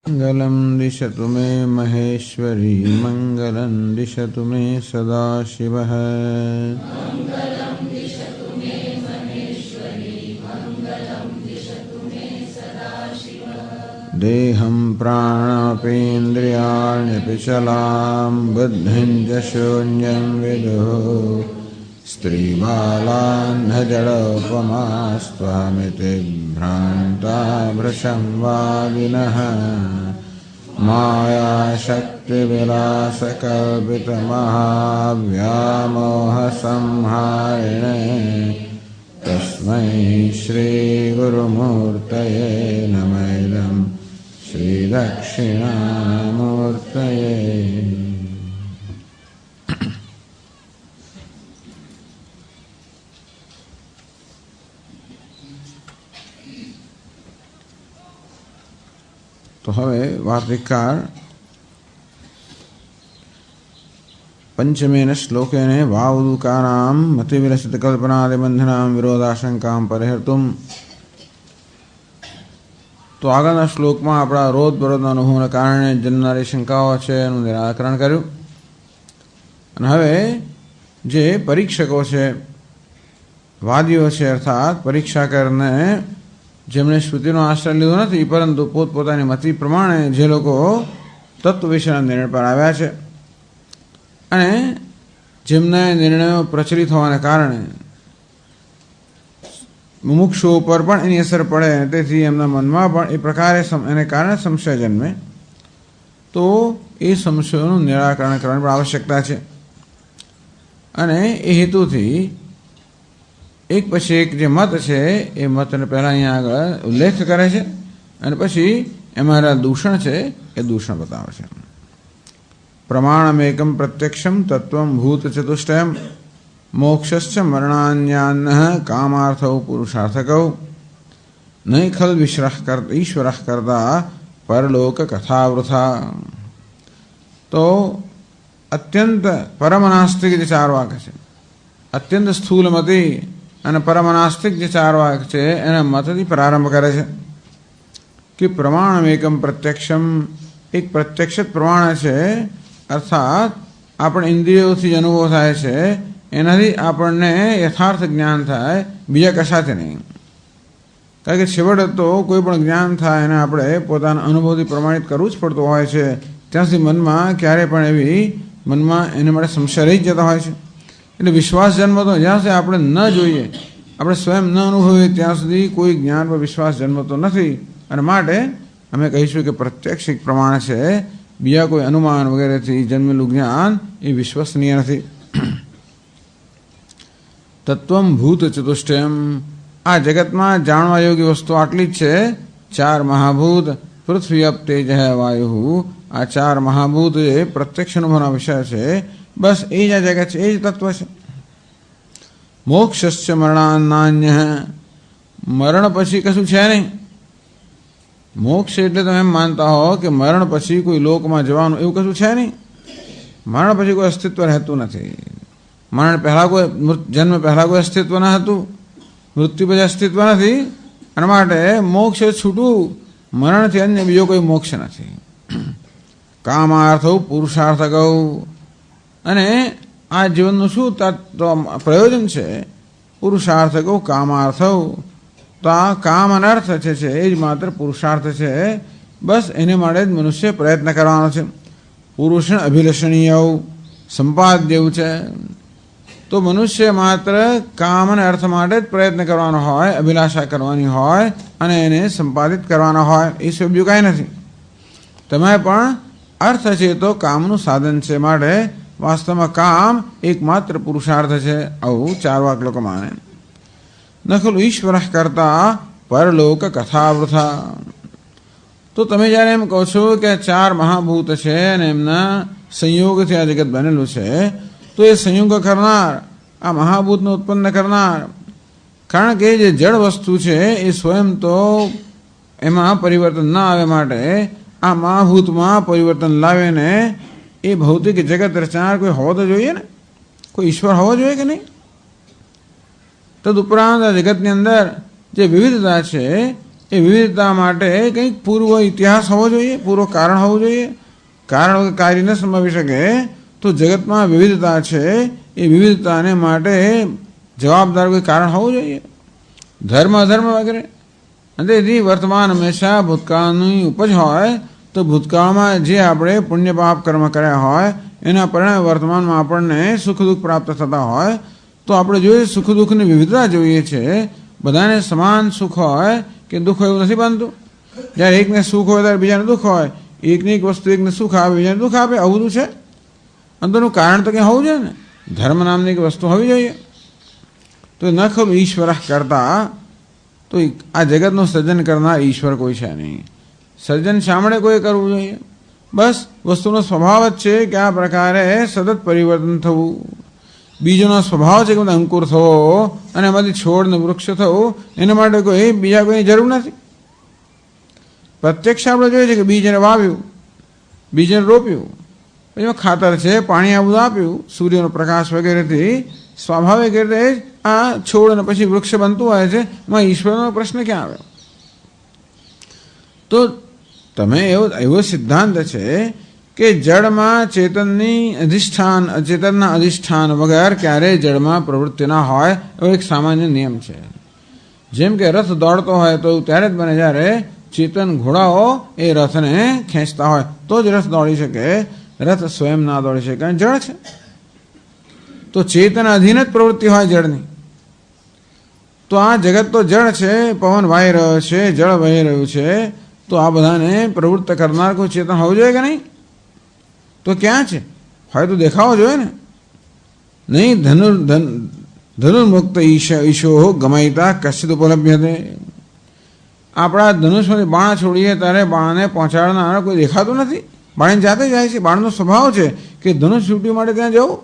मंगलम दिशतु मे महेश्वरी मंगलम दिशतु मे सदाशिवः देहं प्राणापेन्द्रियाण्यपि चलां बुद्धिं च शून्यं विदुः स्त्रीबालान्धजडोपमास्त्वामिति भ्रान्ता भृशंवादिनः मायाशक्तिविलासकल्पितमहाव्यामोहसंहारिणे तस्मै श्रीगुरुमूर्तये नमः श्रीदक्षिणामूर्तये। तो હવે વાર્તિકકાર पंचमेन श्लोकेन वावदूकानां मतिविलसितकल्पनादिबन्धनां विरोधाशंकां परिहर्तुं तो આગળના શ્લોકમાં આપણા રોધ વિરોધના અનુભવના કારણે જન્મનારી શંકાઓ છે એનું નિરાકરણ કર્યું. અને હવે જે પરીક્ષકો છે, વાદીઓ છે, અર્થાત પરીક્ષા કરીને જેમણે શ્રુતિનો આશ્રય લીધો નથી પરંતુ પોતપોતાની મતિ પ્રમાણે જે લોકો તત્વ વિશેના નિર્ણય પર આવ્યા છે અને જેમને નિર્ણયો પ્રચલિત હોવાને કારણે મુમુક્ષુઓ પર પણ એની અસર પડે, તેથી એમના મનમાં પણ એ પ્રકારે એને કારણે સંશય જન્મે, તો એ સંશયોનું નિરાકરણ કરવાની પણ આવશ્યકતા છે. અને એ હેતુથી એક પછી એક જે મત છે એ મતને પહેલાં અહીંયા આગળ ઉલ્લેખ કરે છે અને પછી એમાં દૂષણ છે એ દૂષણ બતાવે છે. પ્રમાણમેકમ પ્રત્યક્ષમ તત્વમ ભૂત ચતુષ્ટયમ મોક્ષશ્ચ મરણાન્યાન્નઃ કામાર્થૌ પુરુષાર્થકૌ નૈ ખલ ઈશ્વર કરતા પરલોક કથાવૃથા. તો અત્યંત પરમનાસ્તિક જે ચાર વાક્ય છે, અત્યંત સ્થૂલમતી અને પરમનાસ્તિક જે ચાર વાક્ય છે એના મતથી પ્રારંભ કરે છે કે પ્રમાણમેકમ પ્રત્યક્ષમ, એક પ્રત્યક્ષ પ્રમાણ છે, અર્થાત આપણે ઇન્દ્રિયોથી જ અનુભવ થાય છે, એનાથી આપણને યથાર્થ જ્ઞાન થાય, બીજા કશાથી નહીં. કારણ કે છેવટે તો કોઈ પણ જ્ઞાન થાય એને આપણે પોતાના અનુભવથી પ્રમાણિત કરવું જ પડતું હોય છે. ત્યાં સુધી મનમાં ક્યારેય પણ એવી મનમાં એને માટે સંશય રહી જ જતા હોય છે. એટલે વિશ્વાસ જન્મતો જ્યાં સુધી આપણે ન જોઈએ, આપણે સ્વયં ન અનુભવીએ ત્યાં સુધી કોઈ જ્ઞાન પર વિશ્વાસ જન્મતો નથી. અને માટે અમે કહીશું કે પ્રત્યક્ષિક પ્રમાણ છે, બીજા કોઈ અનુમાન વગેરેથી જન્મેલું જ્ઞાન એ વિશ્વસનીય નથી. તત્વમ ભૂત ચતુષ્ટયમ, આ જગતમાં જાણવા યોગ્ય વસ્તુ આટલી જ છે. ચાર મહાભૂત પૃથ્વી અપ તેજ વાયુ, આ ચાર મહાભૂત એ પ્રત્યક્ષ અનુભવના વિષય છે. બસ એ જ આ જગત છે, એ જ તત્વ છે. મોક્ષશ્ચ મરણાન્નાન્ય, મરણ પછી કશું છે નહીં. મોક્ષ એટલે તમે એમ માનતા હો કે મરણ પછી કોઈ લોકમાં જવાનું, એવું કશું છે નહીં. મરણ પછી કોઈ અસ્તિત્વ રહેતું નથી. મરણ પહેલાં કોઈ જન્મ પહેલાં કોઈ અસ્તિત્વ ન હતું, મૃત્યુ પછી અસ્તિત્વ નથી. અને માટે મોક્ષ છૂટું, મરણથી અન્ય બીજો કોઈ મોક્ષ નથી. કામાર્થો પુરુષાર્થકૌ, અને આ જીવનનું શું પ્રયોજન છે? પુરુષાર્થકૌ કામાર્થૌ, તો આ કામ અને અર્થ છે એ જ માત્ર પુરુષાર્થ છે. બસ એને માટે જ મનુષ્ય પ્રયત્ન કરવાનો છે. પુરુષણ અભિલષણીય સંપાદ્યવું છે. તો મનુષ્ય માત્ર કામ અને અર્થ માટે જ પ્રયત્ન કરવાનો હોય, અભિલાષા કરવાની હોય અને એને સંપાદિત કરવાનો હોય, એ સિવાય બીજું કાંઈ નથી. તમે પણ અર્થ છે તો કામનું સાધન છે, માટે વાસ્તવમાં કામ એકમાત્ર પુરુષાર્થ છે, આવું ચાર વાક લોકો માને. ન ખલુ ઈશ્વર કરતા પરલોક કથાવૃથા. તો તમે જ્યારે એમ કહો છો કે ચાર મહાભૂત છે અને એમના સંયોગથી આ જગત બનેલું છે, તો એ સંયોગ કરનાર, આ મહાભૂતને ઉત્પન્ન કરનાર, કારણ કે જે જળ વસ્તુ છે એ સ્વયં તો એમાં પરિવર્તન ન આવે, માટે આ મહાભૂતમાં પરિવર્તન લાવીને એ ભૌતિક જગત રચનાર કોઈ હોવો તો જોઈએ ને, કોઈ ઈશ્વર હોવો જોઈએ કે નહીં. તદુપરાંત આ જગતની અંદર જે વિવિધતા છે એ એ વિવિધતા માટે કંઈક પૂર્વ ઇતિહાસ હોવો જોઈએ, પૂર્વ કારણ હોવું જોઈએ. કારણ વગર કાર્ય ન સંભવી શકે. તો જગતમાં વિવિધતા છે, એ વિવિધતાને માટે જવાબદાર કોઈ કારણ હોવું જોઈએ, ધર્મ અધર્મ વગેરે. અને તેથી વર્તમાન હંમેશા ભૂતકાળની ઉપજ હોય. તો ભૂતકાળમાં જે આપણે પુણ્ય પાપ કર્મ કર્યા હોય એના પરિણામે વર્તમાનમાં આપણને સુખ દુઃખ પ્રાપ્ત થતા હોય. તો આપણે જોઈએ સુખ દુઃખની વિવિધતા જોઈએ છે. બધાને સમાન સુખ હોય કે દુઃખ હોય એવું નથી બનતું. જ્યારે એકને સુખ હોય ત્યારે બીજાને દુઃખ હોય. એકની એક વસ્તુ એકને સુખ આપે, બીજાને દુઃખ આપે, આવું બધું છે. અંતરનું કારણ તો ક્યાં હોવું જોઈએ ને, ધર્મ નામની એક વસ્તુ હોવી જોઈએ. તો ન ખબર ઈશ્વર કરતા, તો આ જગતનું સર્જન કરનાર ઈશ્વર કોઈ છે નહીં. સર્જન શામળે કોઈ કરવું જોઈએ. બસ વસ્તુનો સ્વભાવ જ છે કે આ પ્રકારે સતત પરિવર્તન થવું. બીજોનો સ્વભાવ છે કે અંકુર થવો અને એમાંથી છોડ ને વૃક્ષ થવું. એના માટે કોઈ બીજા કોઈની જરૂર નથી. પ્રત્યક્ષ આપણે જોઈએ છે કે બીજને વાવ્યું, બીજને રોપ્યું, પછી ખાતર છે, પાણી આ બધું આપ્યું, સૂર્યનો પ્રકાશ વગેરેથી સ્વાભાવિક રીતે આ છોડ અને પછી વૃક્ષ બનતું હોય છે. એમાં ઈશ્વરનો પ્રશ્ન ક્યાં આવ્યો? તો તમે એવો સિદ્ધાંત છે કે જળમાં ચેતનની અધિષ્ઠાન અચેતનના અધિષ્ઠાન વગર ક્યારેય જળમાં પ્રવૃત્તિ ના હોય, એવો એક સામાન્ય નિયમ છે. જેમ કે રથ દોડતો હોય તો ત્યારે જ બને જ્યારે ચેતન ઘોડાઓ એ રથને ખેંચતા હોય તો જ રથ દોડી શકે. રથ સ્વયં ના દોડી શકે, કારણ જળ છે. તો ચેતન અધીન જ પ્રવૃત્તિ હોય જળની. તો આ જગત તો જળ છે, પવન વાઈ રહ્યો છે, જળ વહી રહ્યું છે. તો આ બધાને પ્રવૃત્ત કરનાર કોઈ ચેતન હોવું જોઈએ કે નહીં? તો ક્યાં છે? હોય તો દેખાવો જોઈએ ને. નહીં ધનુર્મુક્ત ઈશો ગમાયતા કશ્ચિત ઉપલબ્ધ્યતે. આપણા ધનુષમાંથી બાણ છોડીએ ત્યારે બાણને પહોંચાડનાર કોઈ દેખાતું નથી. બાણ જાતે જાય છે. બાણનો સ્વભાવ છે કે ધનુષ છૂટ્યું માટે ત્યાં જવું.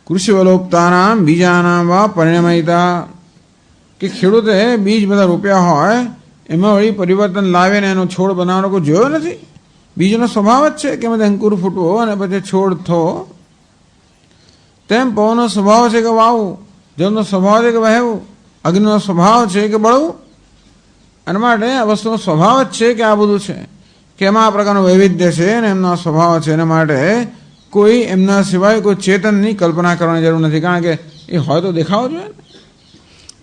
કૃષિ વલોપતાનામ બીજાનામ વા પરિણમયતા. કે ખેડૂતે બીજ બધા રોપ્યા હોય એમાં વળી પરિવર્તન લાવીને એનો છોડ બનાવવાનો કોઈ જોયો નથી. બીજનો સ્વભાવ જ છે કે એમાંથી અંકુર ફૂટવો અને પછી છોડ થવો. તેમ પવનનો સ્વભાવ છે કે વાવવું, જળનો સ્વભાવ છે કે વહેવું, અગ્નિનો સ્વભાવ છે કે બળવું. અને માટે આ વસ્તુનો સ્વભાવ જ છે કે આ બધું છે કે એમાં આ પ્રકારનું વૈવિધ્ય છે અને એમનો સ્વભાવ છે. એના માટે કોઈ એમના સિવાય કોઈ ચેતનની કલ્પના કરવાની જરૂર નથી, કારણ કે એ હોય તો દેખાવો જોઈએ.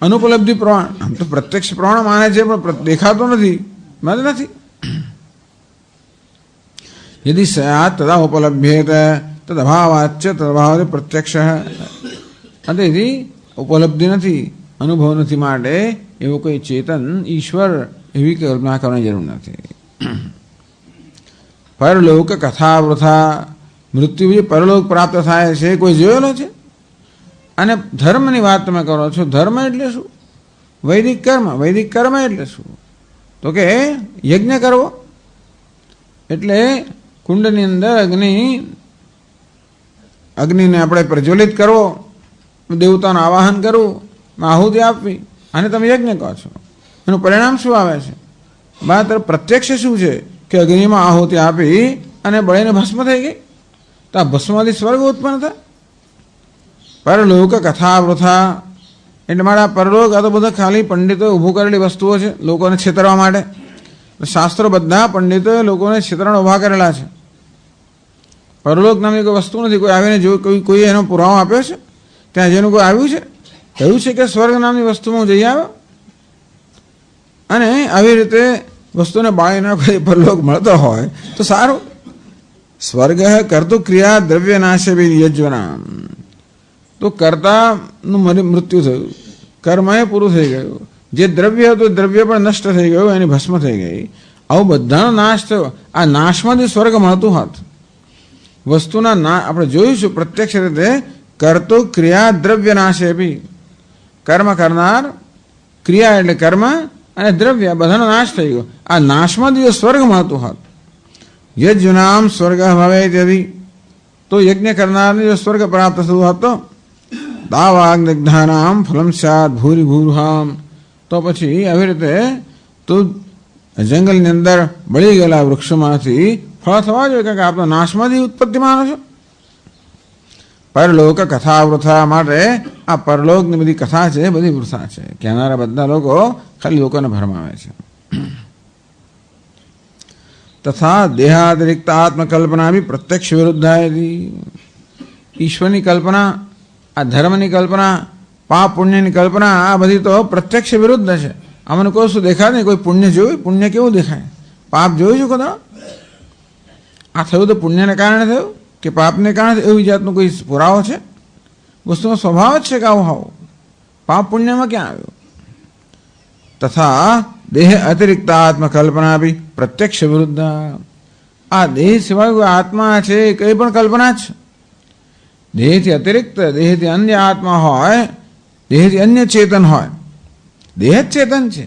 અનુપલબ્ધિ પ્રમાણ, આમ તો પ્રત્યક્ષ પ્રમાણ માને છે પણ દેખાતો નથી, માને નથી. યદિ સ્યાત તદા ઉપલભ્યેત તદભાવાચ્ચ તદભાવ પ્રત્યક્ષ. તેથી ઉપલબ્ધિ નથી, અનુભવ નથી, માટે એવો કોઈ ચેતન ઈશ્વર એવી કલ્પના કરવાની જરૂર નથી. પરલોક કથા વૃથા. મૃત્યુ જે પરલોક પ્રાપ્ત થાય છે કોઈ જોયેલો છે? અને ધર્મની વાત તમે કરો છો. ધર્મ એટલે શું? વૈદિક કર્મ. વૈદિક કર્મ એટલે શું? તો કે યજ્ઞ કરવો. એટલે કુંડની અંદર અગ્નિને આપણે પ્રજ્વલિત કરવો, દેવતાનું આવાહન કરવું, આહુતિ આપવી, અને તમે યજ્ઞ કહો છો. એનું પરિણામ શું આવે છે? માત્ર પ્રત્યક્ષ શું છે કે અગ્નિમાં આહુતિ આપી અને બળીને ભસ્મ થઈ ગઈ. તો આ ભસ્મમાંથી સ્વર્ગ ઉત્પન્ન થાય. પરલોક કથા વૃથા. એટલે મારા પરલોક આ તો બધા ખાલી પંડિતોએ ઊભું કરેલી વસ્તુઓ છે લોકોને છેતરવા માટે. શાસ્ત્રો બધા પંડિતોએ લોકોને છેતરણ ઊભા કરેલા છે. પરલોક નામની કોઈ વસ્તુ નથી. કોઈ આવીને જો કોઈ એનો પુરાવો આપ્યો છે? ત્યાં જેનું કોઈ આવ્યું છે? કહ્યું છે કે સ્વર્ગ નામની વસ્તુમાં જઈ આવ્યો અને આવી રીતે વસ્તુને બાળી નાખો એ પરલોક મળતો હોય તો સારું. સ્વર્ગ કરતું ક્રિયા દ્રવ્ય નાશે યજ્વનામ. તો કર્તાનું મૃત્યુ થયું, કર્મ એ પૂરું થઈ ગયું. જે દ્રવ્ય હતું દ્રવ્ય પણ નષ્ટ થઈ ગયું, એની ભસ્મ થઈ ગઈ. આવું બધાનો નાશ થયો. આ નાશમાંથી સ્વર્ગ મળતું હોત. વસ્તુના આપણે જોઈશું પ્રત્યક્ષ રીતે. કરતું ક્રિયા દ્રવ્ય નાશે બી. કર્મ કરનાર, ક્રિયા એટલે કર્મ અને દ્રવ્ય બધાનો નાશ થઈ ગયો. આ નાશમાંથી સ્વર્ગ મળતું હોત. યજ્ઞનામ સ્વર્ગ ભવે યદિ. તો યજ્ઞ કરનારને જો સ્વર્ગ પ્રાપ્ત થતું હતો. દાવાગ્નિગ્ધાનામ ફલમ સ્યાદ ભૂરી ભૂરહામ. તો પછી આવી રીતે તો જંગલની અંદર બળી ગયેલા વૃક્ષોમાંથી ફળ થવા જોઈએ, કારણ કે આપણે નાશમાંથી ઉત્પત્તિ માનો છો. પરલોક કથા વૃથા, માટે આ પરલોકની બધી કથા છે બધી વૃથા છે. કહેનારા બધા લોકો ખાલી લોકોને ભરમાવે છે. તથા દેહાતિરિક્ત આત્મકલ્પના બી પ્રત્યક્ષ વિરુદ્ધાયતી. ઈશ્વરની કલ્પના, આ ધર્મની કલ્પના, પાપ પુણ્યની કલ્પના, આ બધી તો પ્રત્યક્ષ વિરુદ્ધ છે. અમને કોઈ શું દેખાય નહીં. કોઈ પુણ્ય જોયું? પુણ્ય કેવું દેખાય? પાપ જોયું છું કદા? આ થયું તો પુણ્યને કારણે થયું કે પાપને કારણે? એવી જાતનો કોઈ પુરાવો છે? વસ્તુનો સ્વભાવ જ છે કે આવું આવું. પાપ પુણ્યમાં ક્યાં આવ્યું? તથા દેહ અતિરિક્ત આત્મકલ્પના બી પ્રત્યક્ષ વિરુદ્ધ. આ દેહ સિવાય કોઈ આત્મા છે કઈ પણ કલ્પના છે. દેહથી અતિરિક્ત, દેહથી અન્ય આત્મા હોય, દેહથી અન્ય ચેતન હોય. દેહ જ ચેતન છે.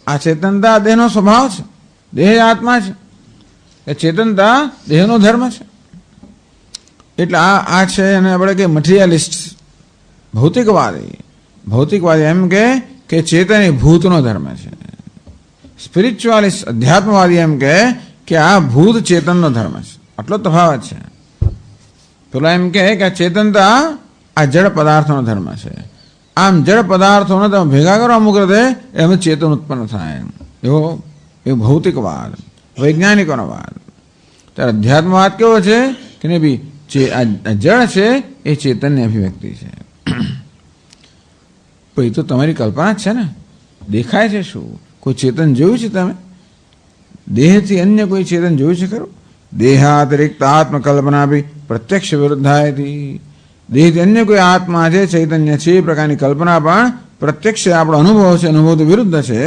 આ ચેતનતા દેહનો સ્વભાવ છે. દેહ આત્મા છે. એ ચેતનતા દેહનો ધર્મ છે. એટલે આ છે એને આપણે કે મટીરિયાલિસ્ટ, ભૌતિકવાદી. ભૌતિકવાદી એમ કે ચેતન એ ભૂતનો ધર્મ છે. સ્પિરિચ્યુઆલિસ્ટ, અધ્યાત્મવાદી એમ કે આ ભૂત ચેતનનો ધર્મ છે. આટલો તફાવત છે. પેલો એમ કે આ ચેતનતા આ જડ પદાર્થોનો ધર્મ છે. આમ જડ પદાર્થોને તમે ભેગા કરો અમુક રીતે એમાં ચેતન ઉત્પન્ન થાય. એવો ભૌતિકવાદ, વૈજ્ઞાનિકોનો વાદ. ત્યારે અધ્યાત્મવાદ કેવો છે કે ને બી આ જળ છે એ ચેતનની અભિવ્યક્તિ છે. પણ એ તો તમારી કલ્પના જ છે ને. દેખાય છે શું? કોઈ ચેતન જોયું છે તમે? દેહથી અન્ય કોઈ ચેતન જોયું છે ખરું? દેહાતિરિક્ત આત્મકલ્પના બી પ્રત્યક્ષ વિરુદ્ધાયતી. દેહથી અન્ય કોઈ આત્મા છે, ચૈતન્ય છે, એ પ્રકારની કલ્પના પણ પ્રત્યક્ષ આપણો અનુભવ છે, અનુભવ તો વિરુદ્ધ છે.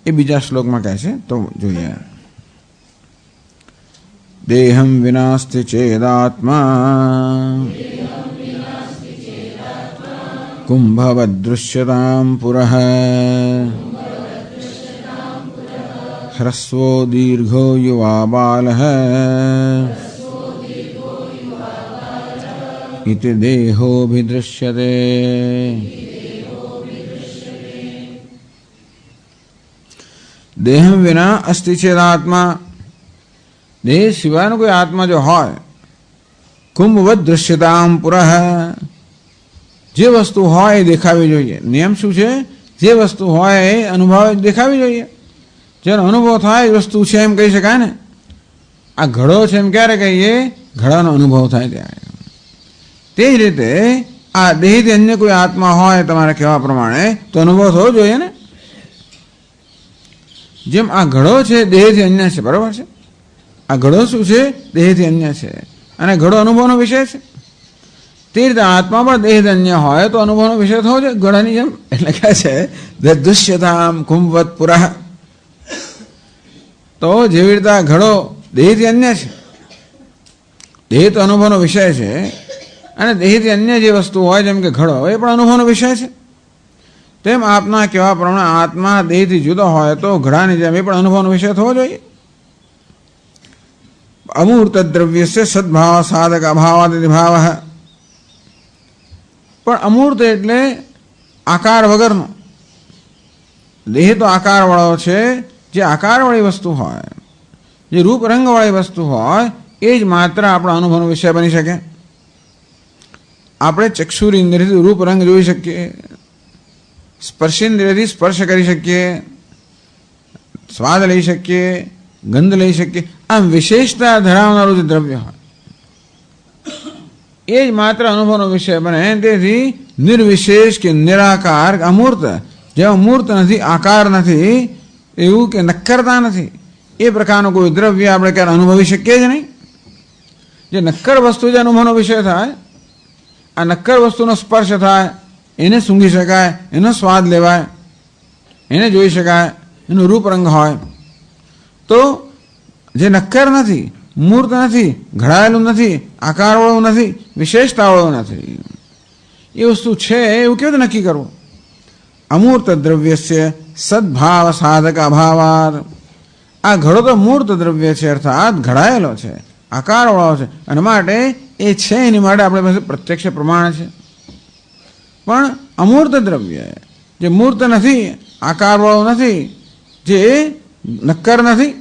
એ બીજા શ્લોકમાં કહે છે, તો જોઈએ. દેહમ વિનાસ્તિ ચેદાત્મા કુંભવદૃશ્યતામ પુરઃ હ્રસ્વો દીર્ઘો યુવા બાલઃ ઇતિ દેહોભિદૃશ્યતે. દેહમ વિના અસ્તિ ચેદાત્મા. દેહ સિવાયનો કોઈ આત્મા જો હોય, કુંભવદ દૃશ્યતામ પુરઃ, જે વસ્તુ હોય એ દેખાવી જોઈએ. નિયમ શું છે? જે વસ્તુ હોય એ અનુભવ દેખાવી જોઈએ. જેનો અનુભવ થાય એ વસ્તુ છે એમ કહી શકાય ને. આ ઘડો છે એમ ક્યારે કહીએ? ઘડાનો અનુભવ થાય ત્યારે. તે જ રીતે આ દેહથી અન્ય કોઈ આત્મા હોય તમારે કહેવા પ્રમાણે તો અનુભવ થવો જોઈએ ને. જેમ આ ઘડો છે દેહથી અન્ય છે, બરાબર છે? આ ઘડો શું છે? દેહથી અન્ય છે, અને ઘડો અનુભવનો વિષય છે. તે રીતે આત્મા પણ દેહથી અન્ય હોય તો અનુભવનો વિષય થવો જોઈએ ઘડાની જેમ. એટલે કહે છે દૃશ્યતામ કુંભવત પુરઃ. તો જેવી રીતે આ ઘડો દેહથી અન્ય છે, દેહ તો અનુભવનો વિષય છે, અને દેહથી અન્ય જે વસ્તુ હોય જેમ કે ઘડો એ પણ અનુભવનો વિષય છે. તેમ આપના કહેવા પ્રમાણે આત્મા દેહથી જુદો હોય તો ઘડાની જેમ એ પણ અનુભવનો વિષય થવો જોઈએ. અમૂર્ત દ્રવ્ય છે સદભાવ સાધક અભાવાદિ ભાવ. પણ અમૂર્ત એટલે આકાર વગરનો. દેહ તો આકાર વાળો છે. જે આકાર વાળી વસ્તુ હોય, જે રૂપ રંગ વાળી વસ્તુ હોય એ જ માત્ર આપણા અનુભવનો વિષય બની શકે. આપણે ચક્ષુરેન્દ્રિયથી રૂપ રંગ જોઈ શકીએ, સ્પર્શેન્દ્રિયથી સ્પર્શ કરી શકીએ, સ્વાદ લઈ શકીએ, ગંધ લઈ શકીએ. આમ વિશેષતા ધરાવનારું જે દ્રવ્ય હોય એ જ માત્ર અનુભવનો વિષય બને. તેથી નિર્વિશેષ કે નિરાકાર અમૂર્ત, જેમાં મૂર્ત નથી, આકાર નથી, એવું કે નક્કરતા નથી, એ પ્રકારનો કોઈ દ્રવ્ય આપણે ક્યારે અનુભવી શકીએ જ નહીં. જે નક્કર વસ્તુ જે અનુભવનો વિષય થાય, આ નક્કર વસ્તુનો સ્પર્શ થાય, એને સૂંઘી શકાય, એનો સ્વાદ લેવાય, એને જોઈ શકાય, એનો રૂપ રંગ હોય, તો જે નક્કર નથી, મૂર્ત નથી, ઘડાયેલું નથી, આકારવાળું નથી, વિશેષતાવાળું નથી, એ વસ્તુ છે એવું કેવી રીતે નક્કી કરવું? અમૂર્ત દ્રવ્યસ્ય સદભાવ સાધક અભાવાદ. આ ઘડો તો મૂર્ત દ્રવ્ય છે, અર્થાત ઘડાયેલો છે, આકારવાળો છે, અને માટે એ છે એની માટે આપણી પાસે પ્રત્યક્ષ પ્રમાણ છે. પણ અમૂર્ત દ્રવ્ય જે મૂર્ત નથી, આકારવાળો નથી, જે નક્કર નથી,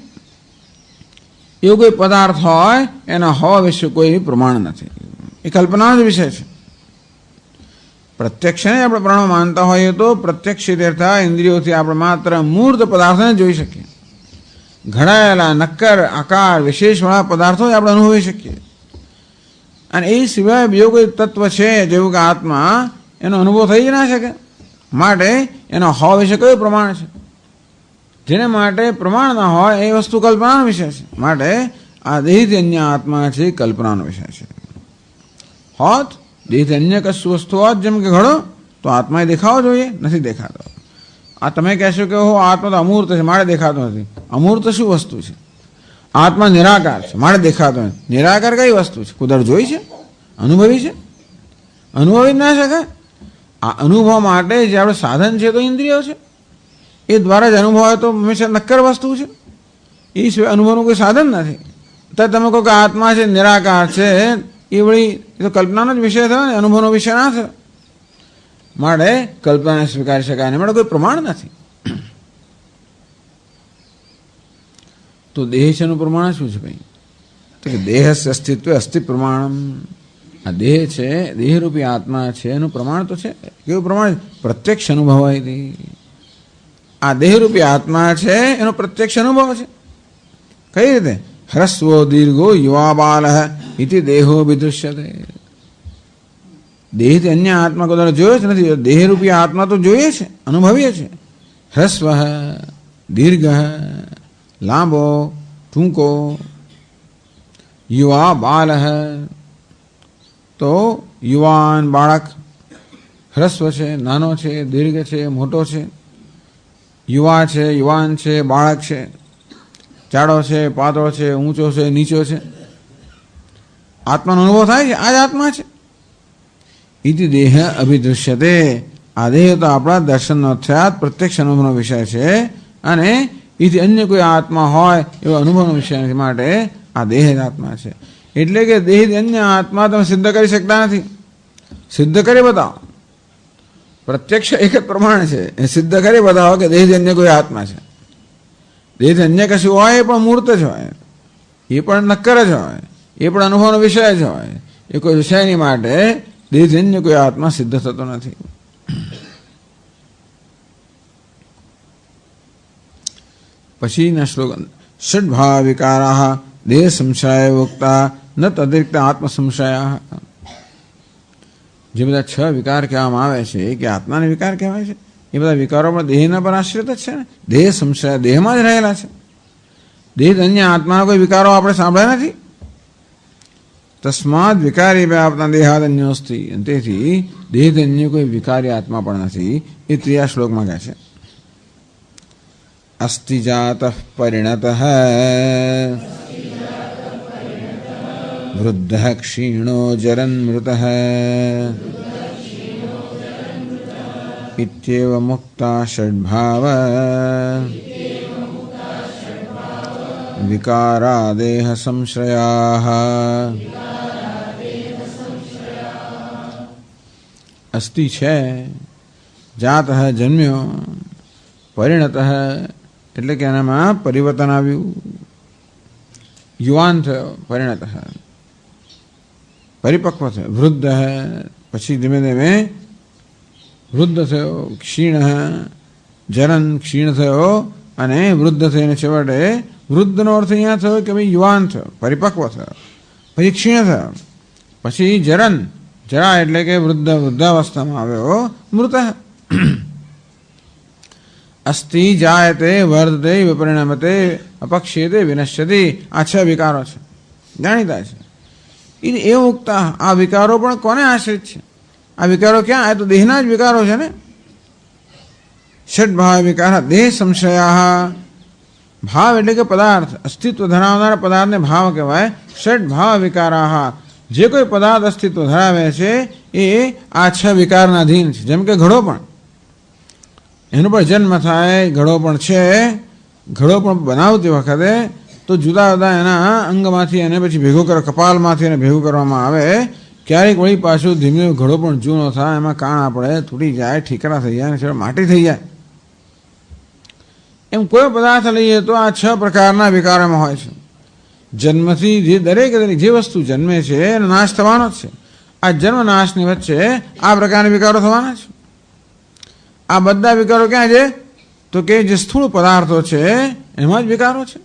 એવું કોઈ પદાર્થ હોય એના હોવા વિશે કોઈ પ્રમાણ નથી. એ કલ્પનાનો જ વિષય છે. પ્રત્યક્ષને આપણે પ્રાણો માનતા હોઈએ તો પ્રત્યક્ષ અર્થાત ઇન્દ્રિયોથી આપણે માત્ર મૂર્ત પદાર્થોને જોઈ શકીએ. ઘડાયેલા નક્કર આકાર વિશેષવાળા પદાર્થો આપણે અનુભવી શકીએ. અને એ સિવાય બીજો કોઈ તત્વ છે જેવું કે આત્મા, એનો અનુભવ થઈ જ ના શકે. માટે એનો હોવા વિશે કયું પ્રમાણ છે? જેને માટે પ્રમાણ ના હોય એ વસ્તુ કલ્પનાનો વિષય છે. માટે આ દેહથી અન્ય આત્મા છે કલ્પનાનો વિષય છે. હોત દેહથી અન્ય કશું વસ્તુ હોત જેમ કે ઘડો, તો આત્માએ દેખાવો જોઈએ, નથી દેખાતો. આ તમે કહેશો કે હો આત્મા તો અમૂર્ત છે, મારે દેખાતો નથી. અમૂર્ત શું વસ્તુ છે? આત્મા નિરાકાર છે, મારે દેખાતો નથી. નિરાકાર કઈ વસ્તુ છે? કુદર જોઈ છે? અનુભવી છે? અનુભવી જ ના શકાય. આ અનુભવ માટે જે આપણે સાધન છે તો ઇન્દ્રિયો છે, એ દ્વારા જ અનુભવ હોય તો હંમેશા નક્કર વસ્તુ છે. એ સિવાય અનુભવનું કોઈ સાધન નથી. તો તમે કહો કે આત્મા છે નિરાકાર છે, એ વળી એ તો કલ્પનાનો જ વિષય થયો ને, અનુભવનો વિષય ના થયો. માટે કલ્પનાને સ્વીકારી શકાય ને, માટે કોઈ પ્રમાણ નથી. તો દેહ છે એનું પ્રમાણ શું છે ભાઈ? તો કે દેહસ્ય અસ્તિત્વ અસ્તિ પ્રમાણમ. આ દેહ છે, દેહરૂપી આત્મા છે, એનું પ્રમાણ તો છે. કેવું પ્રમાણ? પ્રત્યક્ષ અનુભવાય. આ દેહરૂપી આત્મા છે એનો પ્રત્યક્ષ અનુભવ છે. કઈ રીતે? હ્રસ્વો દીર્ઘો યુવા બાલ ઇતિ દેહો વિદૃશ્યતે. દેહથી અન્ય આત્મા કદાચ જોયો જ નથી. દેહરૂપી આત્મા તો જોઈએ છે, અનુભવીએ છે. હ્રસ્વ દીર્ઘ, લાંબો ટૂંકો, યુવા બાલ, તો યુવાન બાળક. હ્રસ્વ છે, નાનો છે, દીર્ઘ છે, મોટો છે. યુવા છે, યુવાન છે, બાળક છે. જાડો છે, પાતળો છે, ઊંચો છે, નીચો છે. આત્માનો અનુભવ થાય છે. આ જ આત્મા છે. ઇતિ દેહ અભિદૃશ્યતે. આ દેહ તો આપણા દર્શનનો અર્થાત પ્રત્યક્ષ અનુભવનો વિષય છે. અને એથી અન્ય કોઈ આત્મા હોય એવો અનુભવનો વિષય નથી. માટે આ દેહ જ આત્મા છે. એટલે કે દેહથી અન્ય આત્મા તમે સિદ્ધ કરી શકતા નથી. સિદ્ધ કરી બતાવો. પ્રત્યક્ષ એક જ પ્રમાણ છે, એ સિદ્ધ કરી બતાવો કે દેહથી અન્ય કોઈ આત્મા છે. દેહથી અન્ય કશું હોય એ પણ મૂર્ત જ હોય, એ પણ નક્કર જ હોય, એ પણ અનુભવનો વિષય જ હોય. એ કોઈ વિષયની માટે દેહથી અન્ય કોઈ આત્મા સિદ્ધ થતો નથી. પછીના શ્લોક ષડભાવ વિકારા દેહ સંશય ઉક્તા ન તદિરિક્ત આત્મ સંશયા. જે બધા 6 વિકાર કહેવામાં આવે છે કે આત્માને વિકાર કહેવાય છે, એ બધા વિકારો પણ દેહના પર આશ્રિત જ છે ને. દેહ સંશય દેહમાં જ રહેલા છે. દેહ અન્ય આત્માના કોઈ વિકારો આપણે સાંભળ્યા નથી. તસ્માદ વિકારી આપના દેહાદ અન્યોસ્તિ. તેથી દેહ અન્ય કોઈ વિકારી આત્મા પણ નથી. એ 3 શ્લોકમાં કહે છે. અસ્તિ જાત પરિણત વૃદ્ધ ક્ષીણો જરન મૃત ઇત્યેવ મુક્તા ષડભાવ વિકારા દેહ સંશ્રયા. અસ્તિ છે, જાત જન્મ્યો, પરિણત એટલે કે એનામાં પરિવર્તન આવ્યું, યુવાન થયો, પરિણત પરિપક્વ થયો, વૃદ્ધ પછી ધીમે ધીમે વૃદ્ધ થયો, ક્ષીણ જરન ક્ષીણ થયો, અને વૃદ્ધ થઈને છેવટે વૃદ્ધનો અર્થ અહીંયા થયો કે ભાઈ યુવાન થયો, પરિપક્વ થયો, પછી ક્ષીણ થયો, પછી જરન જરા એટલે કે વૃદ્ધાવસ્થામાં આવ્યો, મૃત. અસ્થિ જાયતે વર્ધતે વિપરિણમતે અપક્ષેતે વિનશ્યતિ. આ 6 વિકારો છે, જાણીતા છે. એ મુક્તા. આ વિકારો પણ કોને આશ્રિત છે? આ વિકારો ક્યાં? આ તો દેહના જ વિકારો છે ને. ષડભાવ વિકાર દેહ સંશયા. ભાવ એટલે કે પદાર્થ, અસ્તિત્વ ધરાવનારા પદાર્થને ભાવ કહેવાય. ષડભાવ વિકારા. જે કોઈ પદાર્થ અસ્તિત્વ ધરાવે છે એ આ 6 વિકારના અધીન છે. જેમ કે ઘડો પણ, એનો પણ જન્મ થાય, ઘડો પણ છે. ઘડો પણ બનાવતી વખતે તો જુદા જુદા એના અંગમાંથી એને પછી ભેગું કરે, કપાલમાંથી એને ભેગું કરવામાં આવે. ક્યારેક વળી પાછું ધીમે ઘડો પણ જૂનો થાય, એમાં કાણ આપણે તૂટી જાય, ઠીકરા થઈ જાય, અને માટી થઈ જાય. એમ કોઈ પદાર્થ લઈએ તો આ 6 પ્રકારના વિકારોમાં હોય છે. જન્મથી જે દરેક જે વસ્તુ જન્મે છે એનો નાશ થવાનો જ છે. આ જન્મ નાશની વચ્ચે આ પ્રકારના વિકારો થવાના છે. આ બધા વિકારો ક્યાં છે? તો કે જે સ્થૂળ પદાર્થો છે એમાં જ વિકારો છે.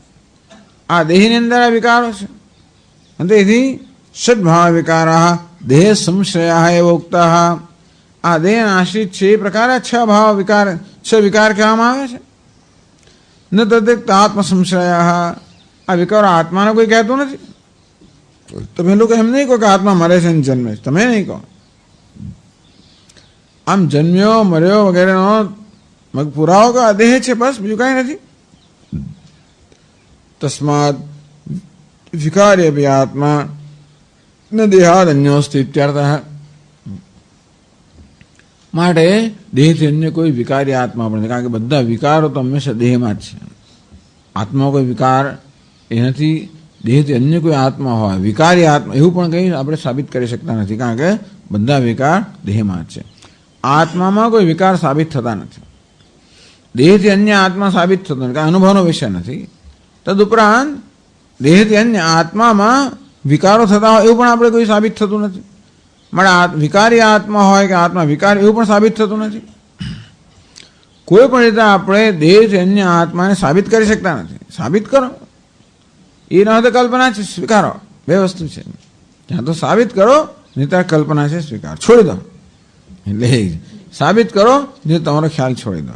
આ દેહની અંદર આ વિકારો છે. તેથી ષડભાવ વિકારા દેહ સંશ્રયા એવા ઉક્તા. આ દેહના આશ્રિત છે એ પ્રકારે છ ભાવ વિકાર, છ વિકાર કહેવામાં આવે છે. ન તદ્રિક્ત આત્મ સંશ્રયા. આ વિકારો આત્માને કોઈ કહેતું નથી. તમે લોકો એમ નહીં કહો કે આત્મા મરે છે ને જન્મે છે, તમે નહીં કહો. આમ જન્મ્યો મર્યો વગેરેનો પુરાવો કે આ દેહ છે, બસ બીજું કાંઈ નથી. તસ્માદ વિકાર્ય ભી આત્મા ન દેહાદ અન્યોસ્તિ ઇત્યર્થઃ. માટે દેહથી અન્ય કોઈ વિકારી આત્મા પણ નથી, કારણ કે બધા વિકારો તો હંમેશા દેહમાં જ છે. આત્મા કોઈ વિકાર એ નથી. દેહથી અન્ય કોઈ આત્મા હોય વિકારી આત્મા એવું પણ કંઈ આપણે સાબિત કરી શકતા નથી, કારણ કે બધા વિકાર દેહમાં જ છે. આત્મામાં કોઈ વિકાર સાબિત થતા નથી. દેહથી અન્ય આત્મા સાબિત થતો નથી, કારણ અનુભવનો વિષય નથી. તદુપરાંત દેહથી અન્ય આત્મામાં વિકારો થતા હોય એવું પણ આપણે કોઈ સાબિત થતું નથી. માટે વિકારી આત્મા હોય કે આત્મા વિકાર એવું પણ સાબિત થતું નથી. કોઈ પણ રીતે આપણે દેહથી અન્ય આત્માને સાબિત કરી શકતા નથી. સાબિત કરો, એ ન હોય તો કલ્પના છે, સ્વીકારો. બે વસ્તુ છે. ત્યાં તો સાબિત કરો, નહીં તો કલ્પના છે, સ્વીકાર છોડી દો. એટલે સાબિત કરો, જે તમારો ખ્યાલ છોડી દો.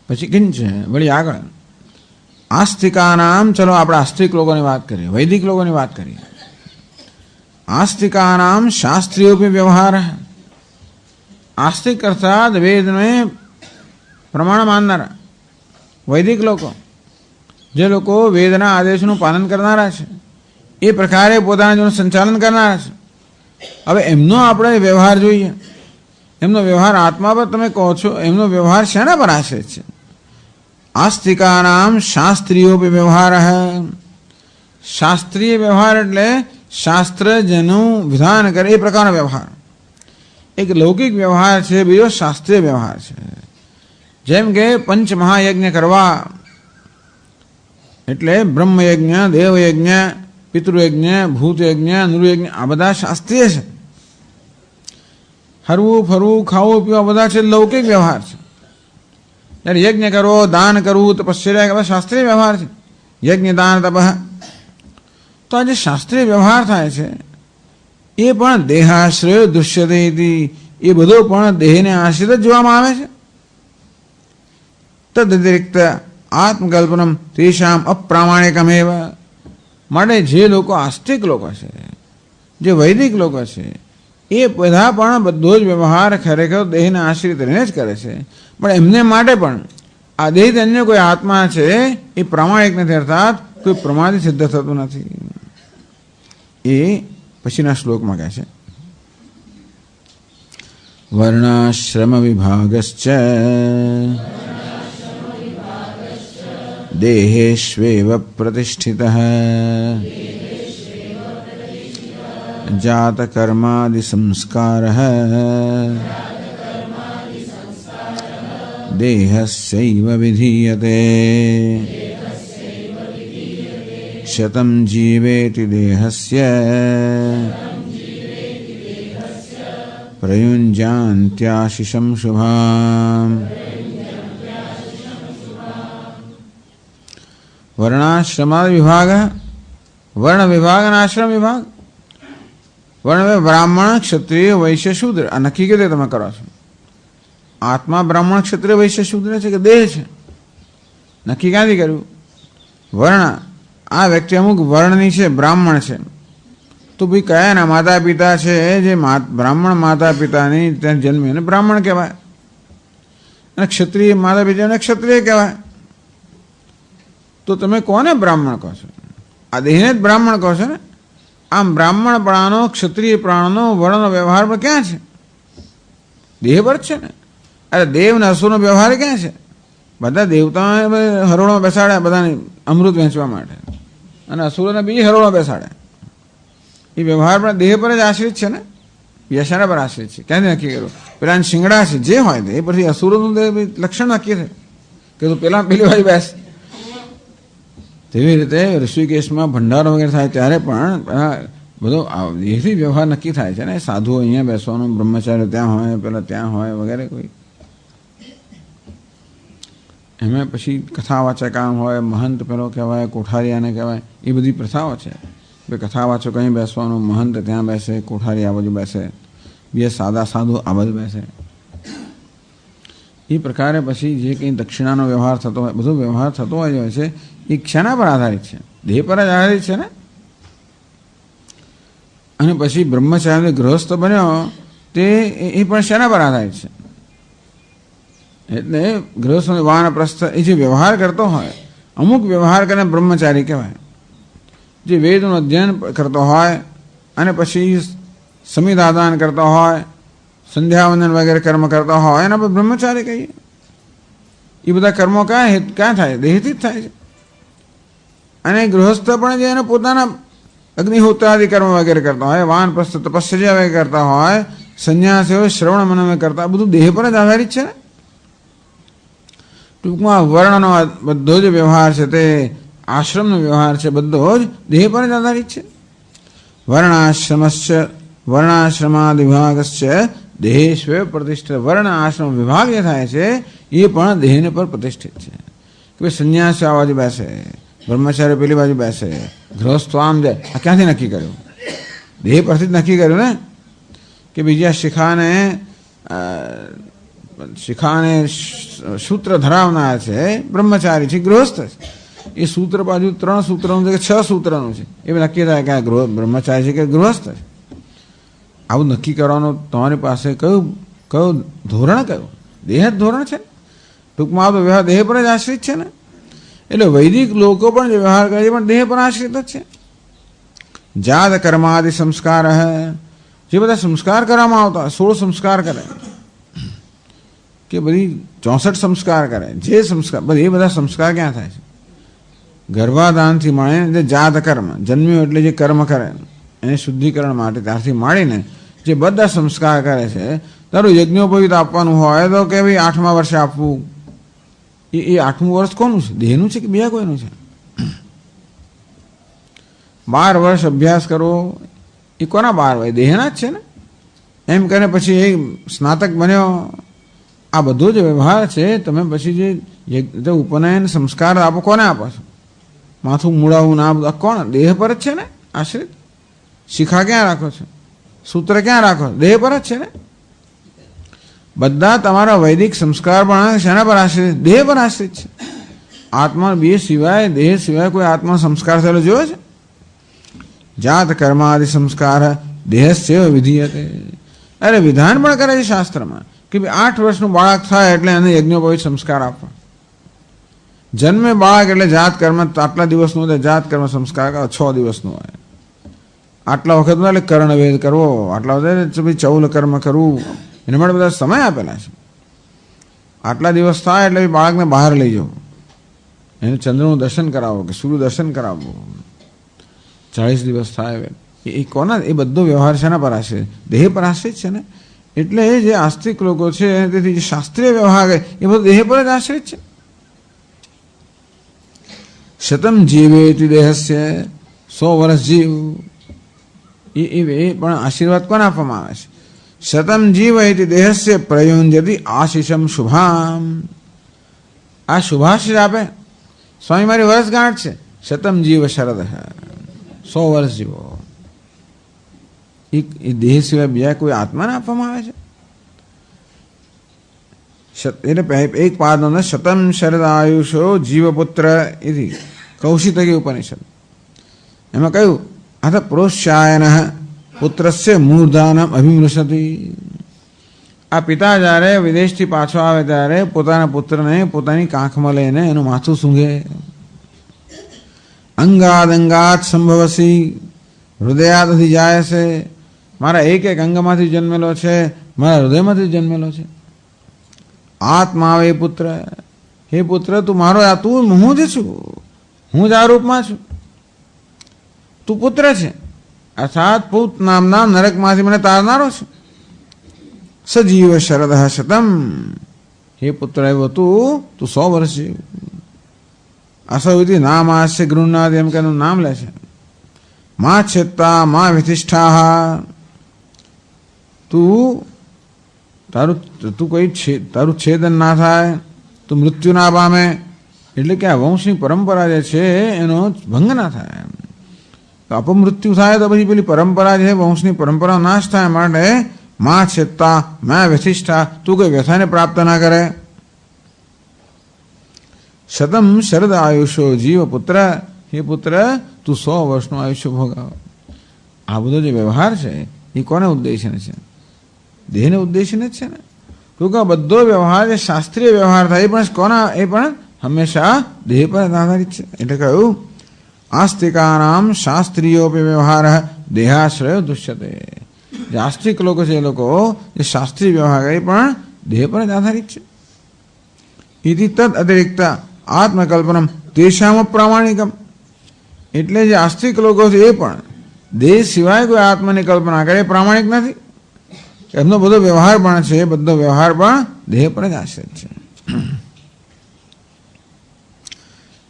પછી કિંચ વળી આગળ આસ્તિકાનામ. ચલો આપણે આસ્તિક લોકોની વાત કરીએ, વૈદિક લોકોની વાત કરીએ. આસ્તિકાનામ શાસ્ત્રીયોપી વ્યવહાર. આસ્તિક અર્થાત વેદને પ્રમાણ માનનારા વૈદિક લોકો, જે લોકો વેદના આદેશનું પાલન કરનારા છે, એ પ્રકારે પોતાના જીવનનું સંચાલન કરનારા છે. હવે એમનો આપણે વ્યવહાર જોઈએ. એમનો વ્યવહાર આત્મા પર તમે કહો છો, એમનો વ્યવહાર શેના પર આશ્રિત છે? આસ્તિકાનામ શાસ્ત્રીયોપી વ્યવહાર. શાસ્ત્રીય વ્યવહાર એટલે શાસ્ત્ર જેનું વિધાન કરે એ પ્રકારનો વ્યવહાર. એક લૌકિક વ્યવહાર છે, બીજો શાસ્ત્રીય વ્યવહાર છે. જેમ કે પંચમહાયજ્ઞ કરવા એટલે બ્રહ્મયજ્ઞ, દેવયજ્ઞ, પિતૃયજ્ઞ, ભૂતયજ્ઞ, નૃયજ્ઞ, આ બધા શાસ્ત્રીય છે. હરવું ફરવું ખાવું પીવું બધા છે લૌકિક વ્યવહાર છે. ત્યારે યજ્ઞ કરવો, દાન કરવું, તપશ્ચર્યા શાસ્ત્રીય વ્યવહાર છે. યજ્ઞ દાન તપ. તો આ જે શાસ્ત્રીય વ્યવહાર થાય છે એ પણ દેહાશ્રય દૃશ્યતે. એ બધો પણ દેહને આશ્રિત જ જોવામાં આવે છે. તદતિરિક્ત આત્મકલ્પનમ તેષામ અપ્રામાણિકમેવ. માટે જે લોકો આસ્તિક લોકો છે, જે વૈદિક લોકો છે, એ બધા પણ બધો જ વ્યવહાર ખરેખર દેહને આશ્રિત રહીને જ કરે છે. પણ એમને માટે પણ આ દેહથી અન્ય કોઈ આત્મા છે એ પ્રામાણિક નથી, અર્થાત કોઈ પ્રમાણથી સિદ્ધ થતું નથી. એ પછીના શ્લોકમાં કહે છે વર્ણાશ્રમ વિભાગશ્ચ દેહેષ્વેવ પ્રતિષ્ઠિતઃ જાતકર્માદિ સંસ્કારઃ દેહસ્યૈવ વિધીયતે. શતમ જીવેતિ દેહસ્ય પ્રયુંજાન્ત્યાશિષમ શુભામ. વર્ણાશ્રમાદ વિભાગ. વર્ણ વિભાગ અને આશ્રમ વિભાગ. વર્ણ બ્રાહ્મણ, ક્ષત્રિય, વૈશ્ય, શૂદ્ર. આ નક્કી કરી તમે કરો છો. આત્મા બ્રાહ્મણ, ક્ષત્રિય, વૈશ્ય, શૂદ્ર છે કે દેહ છે? નક્કી ક્યાંથી કર્યું? વર્ણ. આ વ્યક્તિ અમુક વર્ણની છે, બ્રાહ્મણ છે. તો ભાઈ કયાના માતા પિતા છે? જે બ્રાહ્મણ માતા પિતાની ત્યાં જન્મે એને બ્રાહ્મણ કહેવાય, અને ક્ષત્રિય માતા પિતાને ક્ષત્રિય કહેવાય. તો તમે કોને બ્રાહ્મણ કહો છો? આ દેહને જ બ્રાહ્મણ કહો છો ને? આમ બ્રાહ્મણ પ્રાણો, ક્ષત્રિય પ્રાણનો વર્ણનો વ્યવહાર પર ક્યાં છે? દેહ પર છે ને. અરે દેવ ને અસુરનો વ્યવહાર ક્યાં છે? બધા દેવતાઓને હરોળમાં બેસાડ્યા બધાને અમૃત વહેંચવા માટે, અને અસુરોને બીજી હરોળમાં બેસાડ્યા. એ વ્યવહાર પણ દેહ પર જ આશ્રિત છે ને. બીજા શાના પર આશ્રિત છે, ક્યાંથી નક્કી કર્યું? પેલા શિંગડા છે જે હોય એ પછી અસુરોનું લક્ષણ નક્કી થાય કે તું પેલા પેલી વાળી બેસ. તેવી રીતે ઋષિકેશમાં ભંડારો વગેરે થાય ત્યારે પણ બધો એથી વ્યવહાર નક્કી થાય છે ને. સાધુઓ અહીંયા બેસવાનું, બ્રહ્મચારી ત્યાં હોય, પેલા ત્યાં હોય વગેરે. કોઈ એમાં પછી કથાવાચક આમ હોય, મહંત પેલો કહેવાય, કોઠારીયાને કહેવાય, એ બધી પ્રથાઓ છે. કથાવાચક અહીં બેસવાનું, મહંત ત્યાં બેસે, કોઠારી આ બાજુ બેસે, બે સાદા સાધુ આ બાજુ બેસે. એ પ્રકારે પછી જે કંઈ દક્ષિણાનો વ્યવહાર થતો હોય, બધો વ્યવહાર થતો હોય છે એ ક્ષણા પર આધારિત છે, દેહ પર જ આધારિત છે ને. અને પછી બ્રહ્મચારી ગૃહસ્થ બન્યો તે એ પણ શેના પર આધારિત છે? એટલે ગૃહસ્થ વાનપ્રસ્થ એ જે વ્યવહાર કરતો હોય, અમુક વ્યવહાર કરીને બ્રહ્મચારી કહેવાય. જે વેદનું અધ્યયન કરતો હોય અને પછી સમિદાદાન કરતો હોય, સંધ્યાવંદન વગેરે કર્મ કરતા હોય એના પર બ્રહ્મચારી કહીએ. એ બધા કર્મો ક્યાં થાય? દેહથી જ થાય છે. અને ગૃહસ્થ પણ જે એને પોતાના અગ્નિહોત્રાદિ કર્મ વગેરે કરતા હોય, વાનપ્રસ્થ તપસ્યા વગેરે કરતા હોય, સંન્યાસી હોય, શ્રવણ મનન કરતા, બધું દેહ પર જ આધારિત છે ને. ટૂંકમાં વર્ણનો બધો જ વ્યવહાર છે તે આશ્રમનો વ્યવહાર છે, બધો જ દેહ પર જ આધારિત છે. વર્ણાશ્રમાદ વિભાગશ્ચ દેહેશ્વ પ્રતિષ્ઠિત. વર્ણ આશ્રમ વિભાગ જે થાય છે એ પણ દેહને પર પ્રતિષ્ઠિત છે. કે સંન્યાસી આ બાજુ બેસે, બ્રહ્મચારી પેલી બાજુ બેસે, ગૃહસ્થ આમ જાય. આ ક્યાંથી નક્કી કર્યું? દેહ પરથી જ નક્કી કર્યું ને. કે બીજા શિખાને સૂત્ર ધરાવનાર છે બ્રહ્મચારી છે, ગૃહસ્થ છે. એ સૂત્ર બાજુ 3 સૂત્રનું છે કે 6 સૂત્રનું છે એ નક્કી થાય કે આ બ્રહ્મચારી છે કે ગૃહસ્થ છે. આવું નક્કી કરવાનું તમારી પાસે કયું ધોરણ? કયું દેહ જ ધોરણ છે. ટૂંકમાં આ તો વ્યવહાર દેહ પર જ આશ્રિત છે ને. એટલે વૈદિક લોકો પણ જે વ્યવહાર કરે છે પણ દેહ પર આશ્રિત જ છે. જાત કર્માદિ સંસ્કાર જે બધા સંસ્કાર કરવામાં આવતા 16 સંસ્કાર કરે કે બધી 64 સંસ્કાર કરે, જે સંસ્કાર એ બધા સંસ્કાર ક્યાં થાય છે? ગર્ભાધાનથી માંડીને જાત કર્મ, જન્મ્યો એટલે જે કર્મ કરે એને શુદ્ધિકરણ માટે ત્યારથી માંડીને જે બધા સંસ્કાર કરે છે. તારું યજ્ઞોપવિત આપવાનું હોય તો કે ભાઈ 8મા વર્ષે આપવું. એ 8મું વર્ષ કોનું છે? દેહનું છે કે બીજા કોઈનું છે? 12 વર્ષ અભ્યાસ કરવો એ કોના 12 હોય? દેહના જ છે ને. એમ કરીને પછી એ સ્નાતક બન્યો. આ બધો જ વ્યવહાર છે. તમે પછી જે ઉપનયન સંસ્કાર આપો કોને આપો છો? માથું મૂળાવું ના બધું કોણ? દેહ પર જ છે ને આશ્રિત. શિખા ક્યાં રાખો છો? સૂત્ર ક્યાં રાખો? દેહ પર જ છે ને. બધા તમારા વૈદિક સંસ્કાર પણ શેના પર આશ્રિત? દેહ પર આશ્રિત છે. આત્મા બે સિવાય, દેહ સિવાય કોઈ આત્મા સંસ્કાર થયેલો જોયો છે? જાત કર્માદિ સંસ્કાર દેહસ્ય વિધીયતે. અરે વિધાન પણ કરે છે શાસ્ત્રમાં કે 8 વર્ષનું બાળક થાય એટલે એને યજ્ઞોપવિત સંસ્કાર આપવા. જન્મે બાળક એટલે જાત કર્મ આટલા દિવસનું હોય, જાત કર્મ સંસ્કાર 6 દિવસનું હોય. આટલા વખત એટલે કર્ણવેદ કરવો, આટલા વખત ચૌલ કર્મ કરવું, એના માટે બધા સમય આપેલા છે. આટલા દિવસ થાય એટલે બાળકને બહાર લઈ જવું, એને ચંદ્રનું દર્શન કરાવવું કે સૂર્ય દર્શન કરાવવું. 40 દિવસ થાય એ કોના? એ બધો વ્યવહાર શેના પર આશ્રિત? દેહ પર આશ્રિત છે ને. એટલે જે આસ્તિક લોકો છે તેથી જે શાસ્ત્રીય વ્યવહાર એ બધો દેહ પર જ આશ્રિત છે. શતમ જીવેતિ દેહસ્ય, 100 વર્ષ જીવ. એ પણ આશીર્વાદ કોને આપવામાં આવે છે? શતમ જીવેતિ દેહસ્ય પ્રયુંજતિ આશીષમ શુભામ. આ શુભાશીષ આપે. સ્વામી મારી વર્ષગાંઠ છે, શતમ જીવ શરદ, 100 વર્ષ જીવો. એ દેહ સિવાય બીજા કોઈ આત્માને આપવામાં આવે છે? એટલે એક પાદનો શતમ શરદ આયુષો જીવપુત્ર એથી કૌશિતકી ઉપનિષદ. એમાં કહ્યું અથ પ્રોત્સાયન પુત્રસ્ય મૂર્ધાનમ અભિમૃશતિ. આ પિતા જ્યારે વિદેશથી પાછો આવે ત્યારે પોતાના પુત્રને પોતાની કાંખમાં લઈને એનું માથું સૂંઘે. અંગાદ સંભવસી હૃદયાદથી જાય છે. મારા એક અંગમાંથી જન્મેલો છે, મારા હૃદયમાંથી જન્મેલો છે. આત્મા વે પુત્ર, હે પુત્ર તું મારો, હું જ છું, હું જ આ રૂપમાં છું. તું પુત્ર છે અર્થાત પૂત નામના નરકમાંથી મને તારનારો છું. સજીવ શરદ શતમ. હે પુત્ર આવ્યો તું 100 વર્ષ જીવ. અસૌથી નામ આસ્ય ગૃહનાદ એમ કે એનું નામ લે છે. મા છેત્તા મા વિધિષ્ઠા. તું કોઈ તારું છેદન ના થાય, તું મૃત્યુ ના પામે, એટલે કે આ વંશની પરંપરા જે છે એનો ભંગ ના થાય. અપમૃત્યુ થાય તો પછી પેલી પરંપરા છે વંશની પરંપરા નાશ થાય. માટે મા છેત્તા મા વ્યથિષ્ઠા, તું કોઈ વ્યથાને પ્રાપ્ત ના કરે. શતમ શરદ આયુષ્યો જીવ પુત્ર. હે પુત્ર તું 100 વર્ષનું આયુષ્ય ભોગાવ. આ બધો જે વ્યવહાર છે એ કોને ઉદ્દેશીને છે? દેહને ઉદ્દેશીને જ છે ને. ટૂંક બધો વ્યવહાર જે શાસ્ત્રીય વ્યવહાર થાય એ પણ હંમેશા દેહ પર આધારિત છે. એટલે કહ્યું આસ્તિકાનામ શાસ્ત્રીયોપી વ્યવહાર દેહાશ્રય દુષ્યતે. જે આસ્તિક લોકો છે એ લોકો જે શાસ્ત્રીય વ્યવહાર એ પણ દેહ પર જ આધારિત છે. ઇતિ તદ અતિરિક્ત આત્મકલ્પનમ તેષામ પ્રામાણિકમ. એટલે જે આસ્તિક લોકો છે એ પણ દેહ સિવાય કોઈ આત્માની કલ્પના કરે પ્રામાણિક નથી. એમનો બધો વ્યવહાર પણ છે એ બધો વ્યવહાર પણ દેહ પર જ આશ્રિત છે.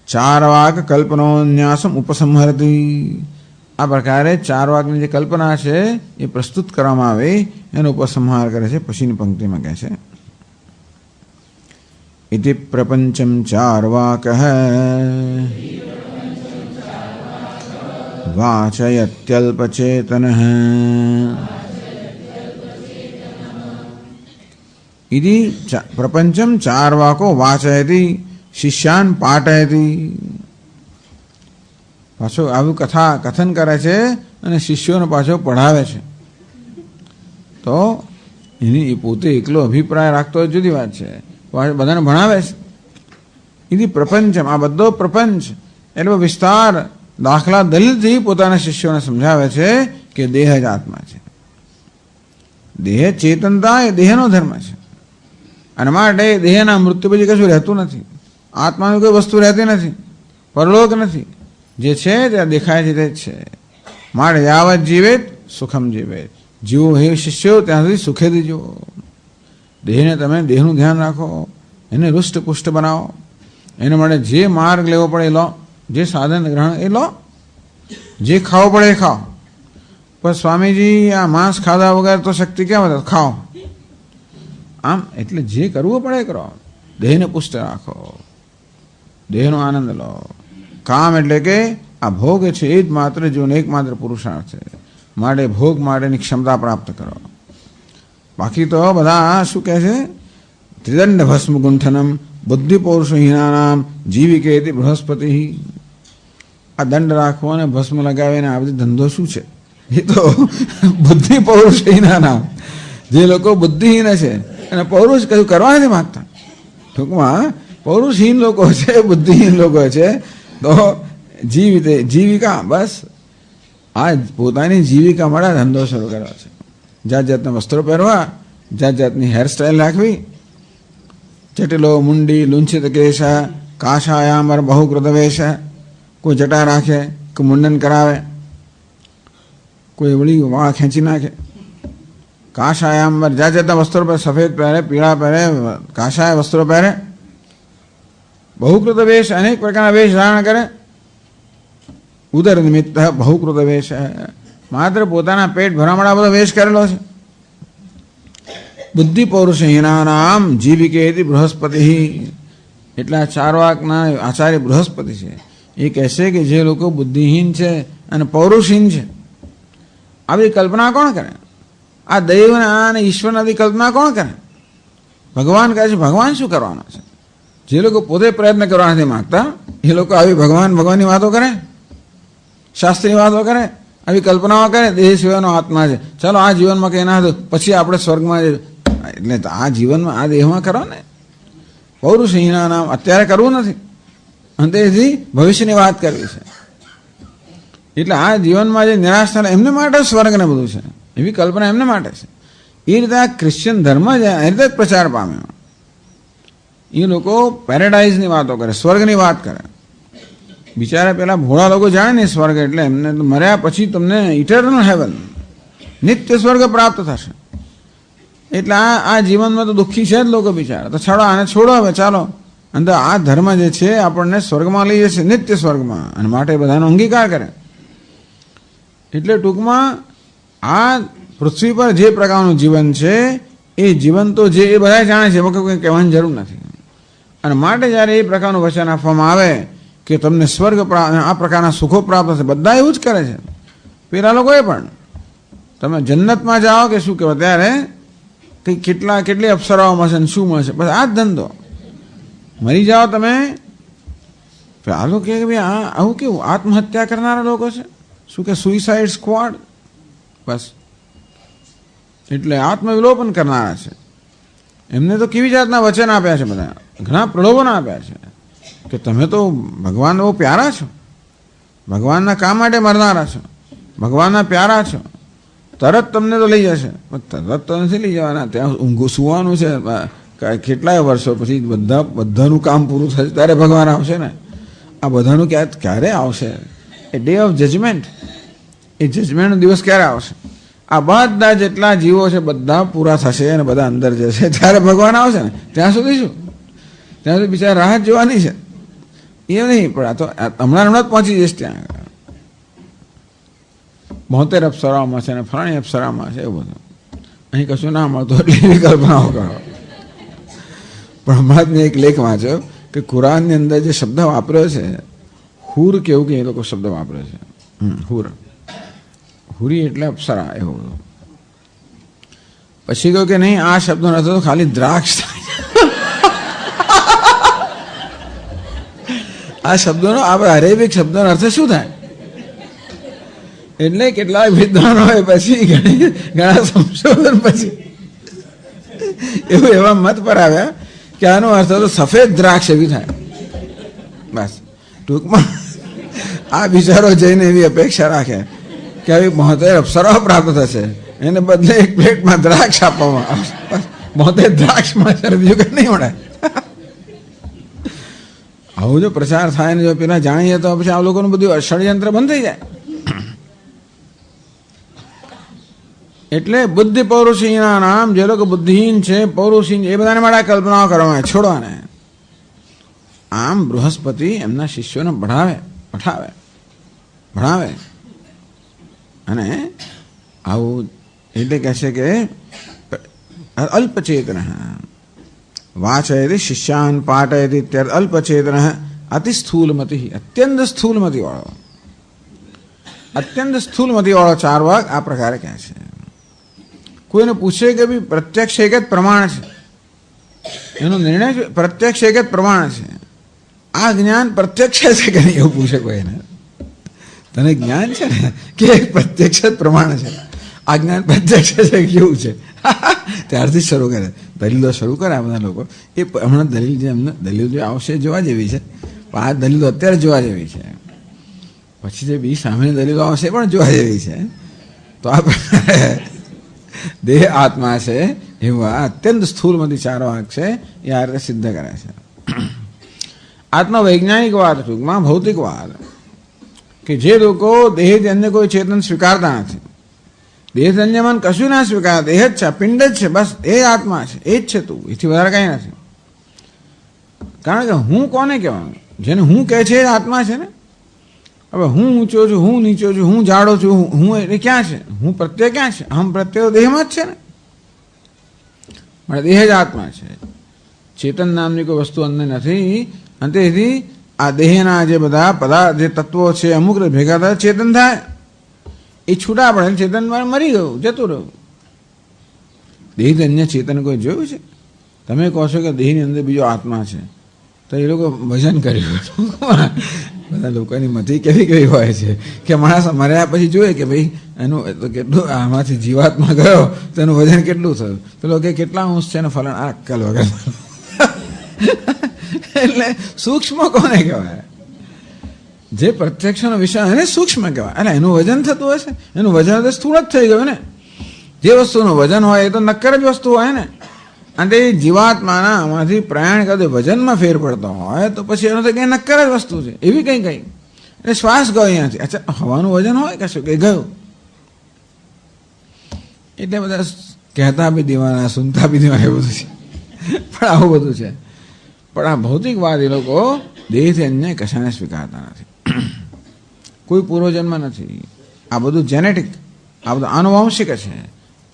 ચારવાક કલ્પનોન્યાસમ ઉપસંહરતી. આ પ્રકારે 4 વાકની જે કલ્પના છે એ પ્રસ્તુત કરવામાં આવે એનો ઉપસંહાર કરે છે. પછીની પંક્તિમાં કહે છે ઇતિ પ્રપંચમ ચાર્વાક વાચયત્યલ્પચેતન. ઇતિ પ્રપંચમ ચાર્વાકો વાચયતિ શિષ્યાન પાઠયતિ. પાછો આવું કથન કરે છે અને શિષ્યોને પાછો પઢાવે છે. તો એની પોતે એકલો અભિપ્રાય રાખતો હોય જુદી વાત છે, બધાને ભણાવે છે. એથી પ્રપંચમ, આ બધો પ્રપંચ એટલે વિસ્તાર દાખલા દલીલથી પોતાના શિષ્યોને સમજાવે છે કે દેહ જ આત્મા છે. દેહ ચેતનતા એ દેહનો ધર્મ છે. અને માટે દેહના મૃત્યુ પછી કશું રહેતું નથી. આત્માની કોઈ વસ્તુ રહેતી નથી, પરલોક નથી. જે છે ત્યાં દેખાય છે તે જ છે. માટે યાવત જીવેત સુખમ જીવેત. જીવો હે શિષ્યો ત્યાં સુધી સુખેથી જીવો. દેહને તમે દેહનું ધ્યાન રાખો, એને રૂષ્ટપુષ્ટ બનાવો. એના માટે જે માર્ગ લેવો પડે એ લો, જે સાધન ગ્રહણ એ લો, જે ખાવું પડે એ ખાઓ. પણ સ્વામીજી આ માંસ ખાધા વગર તો શક્તિ ક્યાં વધે? ખાઓ. આમ એટલે જે કરવું પડે એ કરો. દેહને પુષ્ટ રાખો, દેહનો આનંદ લો. કામ એટલે કે આ ભોગ છે એ જ માત્ર જીવન એકમાત્ર પુરુષાર્થ છે. માટે ભોગ માટેની ક્ષમતા પ્રાપ્ત કરો. બાકી તો બધા શું કહે છે? ત્રિદંડ ભસ્મ ગુંઠનમ બુદ્ધિ પૌરુષહીનાનામ જીવિકેતિ બૃહસ્પતિ. આ દંડ રાખવો અને ભસ્મ લગાવીને આ બધી ધંધો શું છે? એ તો બુદ્ધિ પૌરુષહીનાનામ, જે લોકો બુદ્ધિહીન છે અને પૌરુષ કશું કરવા નથી માંગતા. ટૂંકમાં પૌરુષહીન લોકો છે, બુદ્ધિહીન લોકો છે. તો જીવિકા બસ આ પોતાની જીવિકા માટે ધંધો શરૂ કરવા છે. જાત જાતના વસ્ત્રો પહેરવા, જાત જાતની હેરસ્ટાઈલ રાખવી, ચટેલો મુંડી લુંછિત કેશ કાશાયામર બહુકૃત વેશ. કોઈ જટા રાખે, કોઈ મુંડન કરાવે, કોઈ વળી વાળ ખેંચી નાખે. કાશાયામર જાત જાતના વસ્ત્રો પહેરે, સફેદ પહેરે, પીળા પહેરે, કાશાય વસ્ત્રો પહેરે. બહુકૃત વેશ, અનેક પ્રકારના વેશ ધારણ કરે. ઉદર નિમિત્ત બહુકૃત વેશ, માત્ર પોતાના પેટ ભરવા માટે બધો વેશ કરેલો છે. બુદ્ધિ પૌરુષહીનાનામ જીવિકેતિ બૃહસ્પતિ. એટલા ચારવાકના આચાર્ય બૃહસ્પતિ છે. એ કહેશે કે જે લોકો બુદ્ધિહીન છે અને પૌરુષહીન છે, આવી કલ્પના કોણ કરે? આ દૈવના અને ઈશ્વરની કલ્પના કોણ કરે? ભગવાન કહે છે ભગવાન શું કરવાનો છે? જે લોકો પોતે પ્રયત્ન કરવા નથી માંગતા એ લોકો આવી ભગવાનની વાતો કરે, શાસ્ત્રીની વાતો કરે, આવી કલ્પનાઓ કરે. દેહ સિવાયનો આત્મા છે, ચાલો આ જીવનમાં કંઈ ના હતું પછી આપણે સ્વર્ગમાં. એટલે આ જીવનમાં આ દેહમાં કરો ને. પૌરુષહીના નામ અત્યારે કરવું નથી, અંતેથી ભવિષ્યની વાત કરવી છે. એટલે આ જીવનમાં જે નિરાશ થાય એમને માટે સ્વર્ગ ને બધું છે, એવી કલ્પના એમને માટે છે. એ રીતે આ ક્રિશ્ચિયન ધર્મ છે એ રીતે જ પ્રચાર પામ્યો. એ લોકો પેરેડાઇઝની વાતો કરે, સ્વર્ગની વાત કરે. બિચારા પેલા ભોળા લોકો જાણે ને સ્વર્ગ એટલે એમને મર્યા પછી તમને ઇટર્નલ હેવન, નિત્ય સ્વર્ગ પ્રાપ્ત થશે. એટલે આ જીવનમાં તો દુઃખી છે જ લોકો બિચારા. તો છોડો, આને છોડો હવે, ચાલો અંદર. આ ધર્મ જે છે આપણને સ્વર્ગમાં લઈ જશે, નિત્ય સ્વર્ગમાં, અને માટે બધાનો અંગીકાર કરે. એટલે ટૂંકમાં આ પૃથ્વી પર જે પ્રકારનું જીવન છે એ જીવન તો જે એ બધા જાણે છે, એમાં કોઈ કહેવાની જરૂર નથી. અને માટે જ્યારે એ પ્રકારનું વચન આપવામાં આવે કે તમને સ્વર્ગ આ પ્રકારના સુખો પ્રાપ્ત થશે, બધા એવું જ કરે છે. પેલા લોકોએ પણ તમે જન્નતમાં જાઓ કે શું કહેવાય, ત્યારે કંઈ કેટલી અપ્સરાઓ મળશે ને શું મળશે, બસ આ જ ધંધો. મરી જાઓ તમે, આ લોકો કે ભાઈ આવું કેવું આત્મહત્યા કરનારા લોકો છે, શું કે સુઇસાઇડ સ્ક્વોડ, બસ. એટલે આત્મવિલોપન કરનારા છે. એમને તો કેવી જાતના વચન આપ્યા છે, બધા ઘણા પ્રલોભન આપ્યા છે કે તમે તો ભગવાન બહુ પ્યારા છો, ભગવાનના કામ માટે મરનારા છો, ભગવાનના પ્યારા છો, તરત તમને તો લઈ જશે. તરત તો નથી લઈ જવાના, ત્યાં ઊંઘું સુવાનું છે. કેટલાય વર્ષો પછી બધાનું કામ પૂરું થશે ત્યારે ભગવાન આવશે ને. આ બધાનું ક્યારે આવશે? એ ડે ઓફ જજમેન્ટ, એ જજમેન્ટનો દિવસ ક્યારે આવશે? આ બધા જેટલા જીવો છે બધા પૂરા થશે અને બધા અંદર જશે, ત્યારે ભગવાન આવશે ને. ત્યાં સુધી શું? ત્યાં સુધી બિચારા રાહત જોવાની છે એ નહીં. પણ આ તો હમણાં જ પહોંચી જશે ત્યાં. 72 અપ્સરામાં છે ને ફલાણી અપ્સરામાં છે, એવું બધું. અહીં કશું ના મળતું એટલે એવી કલ્પનાઓ કરો. પણ હમણાં જ મેં એક લેખ વાંચ્યો કે કુરાનની અંદર જે શબ્દ વાપર્યો છે, હુર કેવું કે એ લોકો શબ્દ વાપરે છે, હુર, હુરી એટલે અપ્સરા, એવું. પછી કહ્યું કે નહીં, આ શબ્દો નથી તો ખાલી દ્રાક્ષ થાય. આ શબ્દોનો આપણે અરેબિક શબ્દોનો અર્થ શું થાય? એટલે કેટલાક વિદ્વાનોએ પછી ઘણા સંશોધન પછી એવા મત પર આવ્યા કે આનો અર્થ તો સફેદ દ્રાક્ષ એવી થાય. બસ ટૂંકમાં આ વિચારો જઈને એવી અપેક્ષા રાખે કે આવી 72 અપ્સરાઓ પ્રાપ્ત થશે, એને બદલે એક પ્લેટમાં દ્રાક્ષ આપવામાં આવશે. 72 દ્રાક્ષમાં બીજું કંઈ નહીં મળે. આવું જો પ્રચાર થાય ને જો પેલા જાણીએ તો પછી આ લોકોનું બધું ષડયંત્ર બંધ થઈ જાય. એટલે બુદ્ધિ પૌરુષીના નામ, જે લોકો બુદ્ધિહીન છે, પૌરુષહીન, એ બધાને માટે કલ્પનાઓ કરવામાં છોડવાને. આમ બૃહસ્પતિ એમના શિષ્યોને ભણાવે અને આવું એટલે કહે છે કે અલ્પચેતન વાચયતિ શિષ્યાન પાઠયતિ ત્યારે અલ્પચેતન અતિ સ્થૂલમતિ, અત્યંત સ્થૂલમતી વાળો, અત્યંત સ્થૂલમતી વાળો ચાર્વાક આ પ્રકારે કહે છે. કોઈને પૂછે કે ભાઈ પ્રત્યક્ષ એક જ પ્રમાણ છે, એનો નિર્ણય પ્રત્યક્ષ એક જ પ્રમાણ છે, આ જ્ઞાન પ્રત્યક્ષ છે કે નહીં એવું પૂછે કોઈને. તને જ્ઞાન છે ને કે પ્રત્યક્ષ જ પ્રમાણ છે, આ જ્ઞાન પ્રત્યક્ષ છે કેવું છે? ત્યારથી જ શરૂ કરે, દલીલો શરૂ કરે આ બધા લોકો. એ હમણાં દલીલ જે આવશે જોવા જેવી છે, પણ આ દલીલો અત્યારે જોવા જેવી છે. પછી જે બી સામેની દલીલો આવશે પણ જોવા જેવી છે. તો આ દેહ આત્મા છે એવા અત્યંત સ્થૂલમાંથી ચારો વાક છે એ આ રીતે સિદ્ધ કરે છે. આત્મવૈજ્ઞાનિકવાદ, ટૂંકમાં ભૌતિકવાદ, કે જે લોકો દેહથી અન્ય કોઈ ચેતન સ્વીકારતા નથી, દેહથી અન્ય મન કશું ના સ્વીકારતા, દેહ જ છે, પિંડ જ છે, બસ એ આત્મા છે, એ જ છે તું, એથી વધારે કંઈ નથી. કારણ કે હું કોને કહેવાનું? જેને હું કહે છે એ આત્મા છે ને. હવે હું ઊંચો છું, હું નીચો છું, હું જાડો છું, હું એટલે ક્યાં છે? હું પ્રત્યય ક્યાં છે? અહમ પ્રત્યય દેહમાં જ છે ને. મારે દેહ જ આત્મા છે, ચેતન નામની કોઈ વસ્તુ અંદર નથી. અને તેથી આ દેહના જે બધા પદાર્થ, જે તત્વો છે, અમુક ભેગા થાય ચેતન થાય, એ છૂટા પડે, ચેતન મરી ગયું, જતું રહ્યું. દેહથી અન્ય ચેતન કોઈ જોયું છે? તમે કહો છો કે દેહની અંદર બીજો આત્મા છે, તો એ લોકો ભજન કર્યું. બધા લોકોની મતિ કેવી હોય છે કે માણસ મર્યા પછી જોઈએ કે ભાઈ એનું કેટલું આમાંથી જીવાત્મા ગયો તો એનું વજન કેટલું થયું, પેલો કે કેટલા અંશ છે ને ફલાણ, આ અક્કલ વગર. એટલે સૂક્ષ્મ કોને કહેવાય? જે પ્રત્યક્ષનો વિષય એને સૂક્ષ્મ કહેવાય. એટલે એનું વજન થતું હશે, એનું વજન તો સ્થૂળ જ થઈ ગયું ને. જે વસ્તુનું વજન હોય એ તો નક્કર જ વસ્તુ હોય ને. અને તે જીવાત્માના આમાંથી પ્રયાણ કરતો વજનમાં ફેર પડતો હોય તો પછી એનો તો કંઈ નક્કર જ વસ્તુ છે, એવી કંઈ એટલે શ્વાસ ગયો અહીંયાથી, અચ્છા હવાનું વજન હોય કશું કે ગયું. એટલે બધા કહેતા બી દીવાના, સુનતા બી દીવાના, એવું બધું છે. પણ આવું બધું છે. પણ આ ભૌતિકવાદ એ લોકો દેહથી અન્ય કશાને સ્વીકારતા નથી. કોઈ પૂર્વજન્મ નથી. આ બધું જેનેટિક, આ બધું આનુવંશિક છે.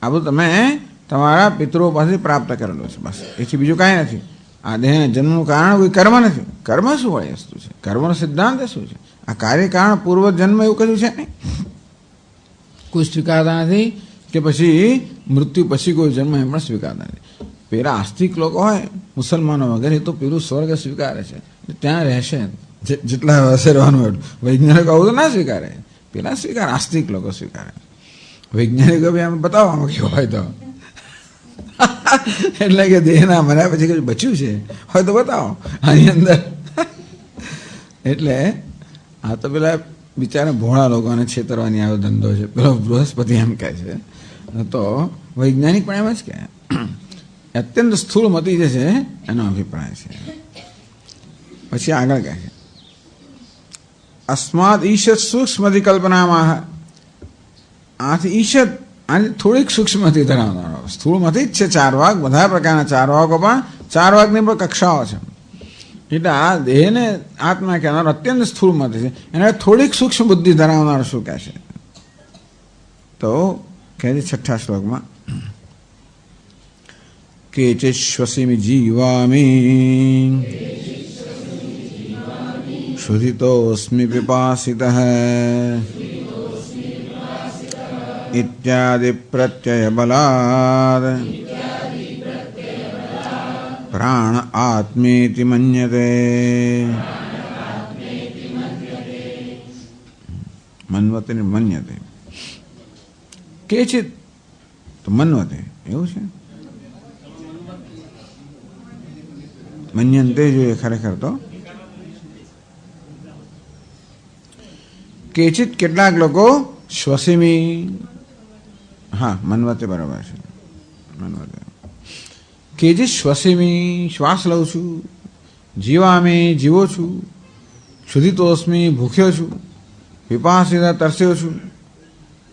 આ બધું તમે તમારા પિતૃઓ પાસેથી પ્રાપ્ત કરેલું છે, બસ. એથી બીજું કાંઈ નથી. આ દેહના જન્મનું કારણ કોઈ કર્મ નથી. કર્મ શું હોય વસ્તુ છે? કર્મનો સિદ્ધાંત શું છે? આ કાર્યકારણ પૂર્વજન્મ એવું કશું છે નહીં. કોઈ સ્વીકારતા નથી કે પછી મૃત્યુ પછી કોઈ જન્મ એમ પણ સ્વીકારતા નથી. પેલા આસ્તિક લોકો હોય મુસલમાનો વગેરે, એ તો પેલું સ્વર્ગ સ્વીકારે છે, ત્યાં રહેશે જેટલા વર્ષે રહેવાનું એટલું. વૈજ્ઞાનિકો આવું તો ના સ્વીકારે. પેલા સ્વીકારે, આસ્તિક લોકો સ્વીકારે. વૈજ્ઞાનિકો બી આમ બતાવો આમાં કેવું હોય તો. એટલે કે દેહના મર્યા પછી કશું બચ્યું છે હોય તો બતાવો આની અંદર. એટલે આ તો પેલા બિચારા ભોળા લોકોને છેતરવાની આવ્યો ધંધો છે. પેલો બૃહસ્પતિ એમ કહે છે, તો વૈજ્ઞાનિક પણ એમ જ કહે. અત્યંત સ્થૂળમતી જે છે એનો અભિપ્રાય છે. પછી આગળ કહે છે, અસ્માદ ઈશત સૂક્ષ્મથી કલ્પનામાં. આથી ઈશત આની થોડીક સૂક્ષ્મથી ધરાવનારો. સ્થૂળમાંથી જ છે 4 વાગ, બધા પ્રકારના 4 વાગો, પણ 4 વાગની પણ કક્ષાઓ છે. એટલે આ દેહને આત્મા કહેનારો અત્યંત સ્થૂળમાંથી છે, એને થોડીક સૂક્ષ્મ બુદ્ધિ ધરાવનાર શું કહે છે? તો કહે છે 6થા શ્લોકમાં, કેચિત શ્વસિમિ જીવામી શુધિતોસ્મિ પિપાસિતઃ ઇત્યાદિ પ્રત્યય બલાદ પ્રાણ આત્મેતિ મન્યતે. મન્વતે ને મન્યતે. કેચિત તો મન્વતે, એવું છે. મન્યંતે જોઈએ ખરેખર તો. કેચિત કેટલાક લોકો શ્વસિમી, હા મન્વતે બરાબર છે. મન્વતે. કેચિત શ્વસિમી, શ્વાસ લઉં છું. જીવામી, જીવો છું. ક્ષુધિતોસ્મી, ભૂખ્યો છું. વિપાસિતા, તરસ્યો છું.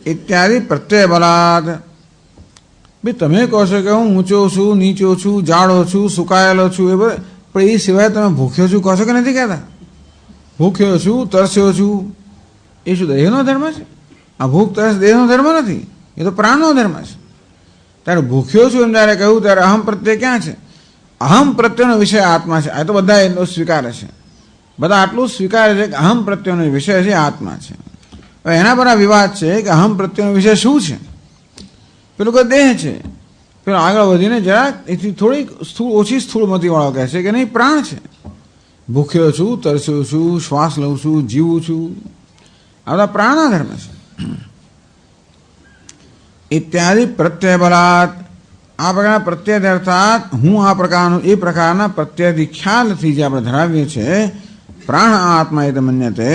ઇત્યાદિ પ્રત્યય બલાદ. ભાઈ તમે કહો છો કે હું ઊંચો છું, નીચો છું, જાડો છું, સુકાયેલો છું, એ બધું, પણ એ સિવાય તમે ભૂખ્યો છું કહો છો કે નથી કહેતા? ભૂખ્યો છું, તરસ્યો છું, એ શું દેહનો ધર્મ છે? આ ભૂખ તરસ દેહનો ધર્મ નથી, એ તો પ્રાણનો ધર્મ છે. ત્યારે ભૂખ્યો છું એમ જ્યારે કહ્યું ત્યારે અહમ પ્રત્યય ક્યાં છે? અહમ પ્રત્યયનો વિષય આત્મા છે. આ તો બધા એટલો સ્વીકારે છે, બધા આટલું સ્વીકારે છે કે અહમ પ્રત્યયનો વિષય છે આત્મા છે. હવે એના પર આ વિવાદ છે કે અહમ પ્રત્યયનો વિષય શું છે? પેલું કોઈ દેહ છે. પેલો આગળ વધીને જરાક એથી થોડીક ઓછી સ્થૂળમતી વાળો કહે છે કે નહીં, પ્રાણ છે. ભૂખ્યો છું, તરસ્યો છું, શ્વાસ લઉં છું, જીવું છું, આ બધા પ્રાણના ધર્મ છે. ઇત્યાદિ પ્રત્યય બલાત. આ પ્રકારના પ્રત્યય અર્થાત હું આ પ્રકારનું, એ પ્રકારના પ્રત્યયથી ખ્યાલથી જે આપણે ધરાવીએ છીએ, પ્રાણ આત્મા એ મન્યતે,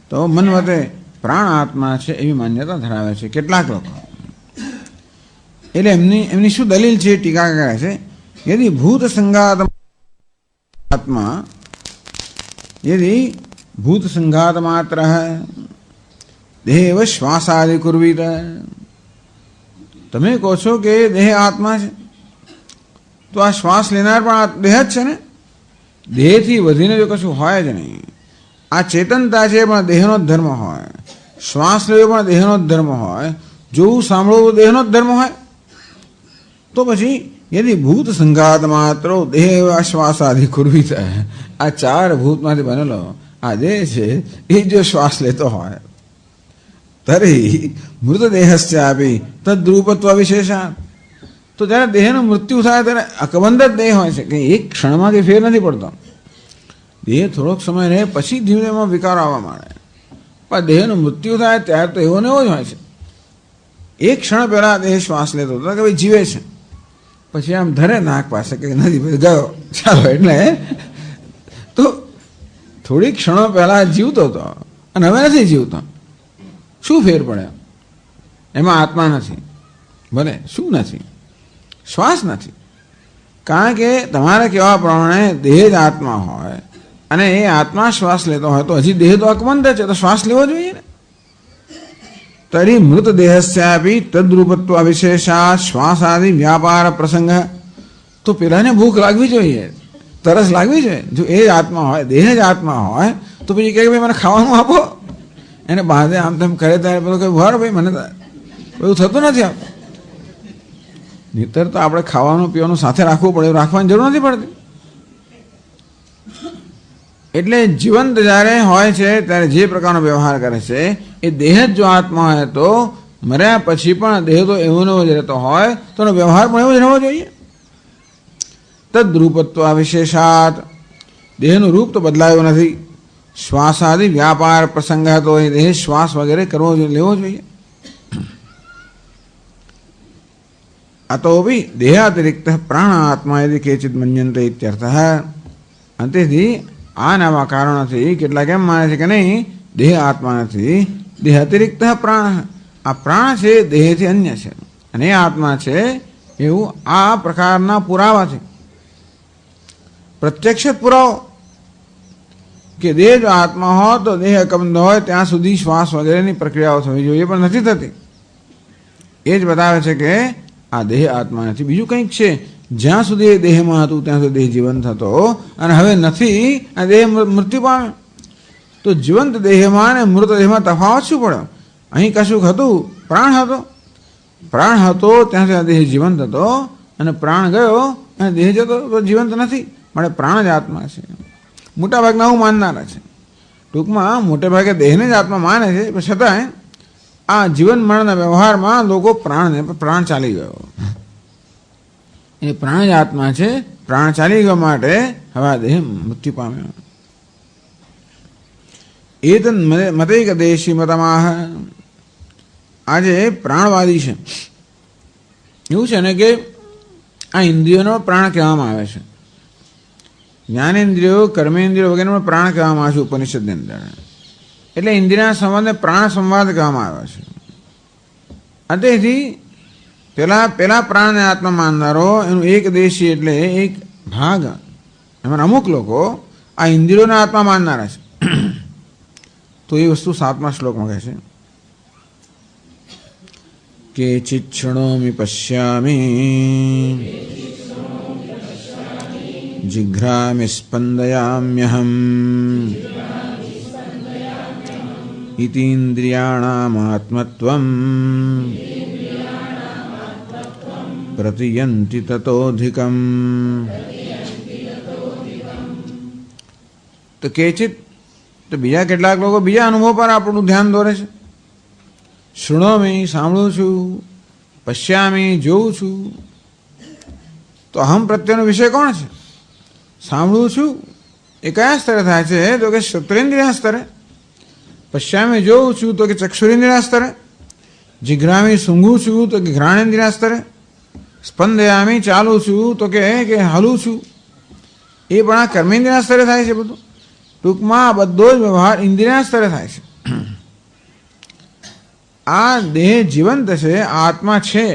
તો મન્વતે પ્રાણ આત્મા છે એવી માન્યતા ધરાવે છે કેટલાક લોકો. એટલે એમની શું દલીલ છે? ટીકા કરે છે, યદિ ભૂત સંઘાત આત્મા, યદિ ભૂત સંઘાત માત્ર દેહ શ્વાસાદિ કુર્વીત. તમે કહો છો કે દેહ આત્મા છે, તો આ શ્વાસ લેનાર પણ દેહ જ છે ને? દેહથી વધીને જો કશું હોય જ નહીં. આ ચેતનતા છે પણ દેહનો જ ધર્મ હોય, શ્વાસ લેવો પણ દેહનો જ ધર્મ હોય, જોવું સાંભળવું દેહનો જ ધર્મ હોય. તો પછી યદિ ભૂત સંઘાત માત્ર દેહ શ્વાસાદિ કુર્વીત, આ 4 ભૂતમાંથી બનેલો આ દેહ છે, એ જો શ્વાસ લેતો હોય, તરી મૃતદેહસ્યાપી તદ્રૂપત્વ વિશેષા. તો જ્યારે દેહનું મૃત્યુ થાય ત્યારે અકબંધ જ દેહ હોય છે, કે એક ક્ષણમાં કંઈ ફેર નથી પડતો. દેહ થોડોક સમય રહે પછી ધીમે ધીમે વિકાર આવવા માંડે, પણ દેહનું મૃત્યુ થાય ત્યારે તો એવો ને એવો જ હોય છે. એક ક્ષણ પહેલા દેહ શ્વાસ લેતો હતો કે ભાઈ જીવે છે, પછી આમ ધરે નાક પાસે કે નથી ગયો ચાલો. એટલે તો થોડીક ક્ષણો પહેલા જીવતો હતો અને હવે નથી જીવતો. શું ફેર પડે? એમાં આત્મા નથી, ભલે શું નથી, શ્વાસ નથી. કારણ કે તમારે કહેવા પ્રમાણે દેહ જ આત્મા હોય અને એ આત્મા શ્વાસ લેતો હોય તો હજી દેહ તો અકબંધ છે, તો શ્વાસ લેવો જોઈએ ને. તરી મૃતદેહસ્યાપી તદ્રૂપત્વ વિશેષા શ્વાસાદિ વ્યાપાર પ્રસંગ. તો પેલાને ભૂખ લાગવી જોઈએ, તરસ લાગવી જોઈએ. જો એ જ આત્મા હોય, દેહ જ આત્મા હોય તો પછી કહે ભાઈ મને ખાવાનું આપો. એને બાંધે આમ તેમ કરે ત્યારે પેલો કહે ભર ભાઈ મને એવું થતું નથી. આપ નહીતર તો આપણે ખાવાનું પીવાનું સાથે રાખવું પડે, રાખવાની જરૂર નથી પડતી. એટલે જીવંત જ્યારે હોય છે ત્યારે જે પ્રકારનો વ્યવહાર કરે છે એ દેહ જ જો આત્મા હોય તો મર્યા પછી પણ દેહ તો એવો નવો જ રહેતો હોય તો એનો વ્યવહાર પણ એવો જ રહેવો જોઈએ. તદ્રૂપત્વ વિશેષાત, દેહનું રૂપ તો બદલાયો નથી. શ્વાસાદિ વ્યાપાર પ્રસંગ તો એ દેહ શ્વાસ વગેરે કરવો લેવો જોઈએ. અતો ભી દેહાતિરિક્ત પ્રાણ આત્મા યદિ કેચિત મન્યન્તે ઇત્યર્થ. અંતેથી આ નવા કારણોથી કેટલાક એમ માને છે કે નહીં દેહ આત્મા નથી, દેહ અતિરિક્ત પ્રાણ. આ પ્રાણ છે દેહથી અન્ય છે અને એ આત્મા છે, એવું આ પ્રકારના પુરાવા છે. પ્રત્યક્ષ પુરાવો કે દેહ જો આત્મા હોય તો દેહ અકબંધ હોય ત્યાં સુધી શ્વાસ વગેરેની પ્રક્રિયાઓ થવી જોઈએ, પણ નથી થતી. એ જ બતાવે છે કે આ દેહ આત્મા નથી, બીજું કંઈક છે. જ્યાં સુધી એ દેહમાં હતું ત્યાં સુધી દેહ જીવંત હતો અને હવે નથી, આ દેહ મૃત્યુ પામે. તો જીવંત દેહમાં અને મૃત દેહમાં તફાવત શું પડ્યો? અહીં કશુંક હતું, પ્રાણ હતો. પ્રાણ હતો ત્યાં સુધી દેહ જીવંત હતો અને પ્રાણ ગયો અને દેહ જતો તો જીવંત નથી, માટે પ્રાણ જ આત્મા છે. મોટાભાગના આવું માનનારા છે. ટૂંકમાં મોટેભાગે દેહને જ આત્મા માને છે, પણ છતાંય આ જીવન મરણના વ્યવહારમાં લોકો પ્રાણ ચાલી ગયો, એ પ્રાણ જ આત્મા છે. પ્રાણ ચાલી ગયો માટે હવે આ દેહ મૃત્યુ પામ્યો. એ તો મતૈક દેશી મતમાહ. આજે પ્રાણવાદી છે એવું છે ને કે આ ઇન્દ્રિયોનો પ્રાણ કહેવામાં આવે છે. જ્ઞાનેન્દ્રિયો, કર્મેન્દ્રિયો વગેરેનો પ્રાણ કહેવામાં આવે છે ઉપનિષદની અંદર. એટલે ઇન્દ્રિયના સંવાદને પ્રાણ સંવાદ કહેવામાં આવે છે. તેથી પેલા પ્રાણને આત્મા માનનારો એનું એક દેશી એટલે એક ભાગ, એમાં અમુક લોકો આ ઇન્દ્રિયોના આત્મા માનનારા છે. તો એ વસ્તુ 7મા શ્લોકમાં કહે છે કે ચિચ્છણોમિ પશ્યામી જિઘ્રામિ સ્પંદયામ્યહમ ઇતિન્દ્રિયાણામાત્મત્વમ પ્રતિયંતિ તતોધિકમ. તો કેચિત, તો બીજા કેટલાક લોકો બીજા અનુભવ પર આપણું ધ્યાન દોરે છે. શૃણોમી, સાંભળું છું. પશ્યામી, જોઉં છું. તો અહમ પ્રત્યેનો વિષય કોણ છે? સાંભળું છું એ કયા સ્તરે થાય છે? તો કે શ્રોત્રેન્દ્રિય સ્તરે. પશ્યામી, જોઉં છું તો કે ચક્ષુરેન્દ્રિય સ્તરે. જિઘ્રામી, સૂંઘું છું તો કે ઘ્રાણેન્દ્રિય સ્તરે. સ્પંદયામી, ચાલું છું તો કે હલું છું. એ પણ આ કર્મેન્દ્રિય સ્તરે થાય છે બધું. ટૂંકમાં આ બધો જ વ્યવહાર ઇન્દ્રિયના સ્તરે થાય છે. આ દેહ જીવંત છે, આત્મા છે,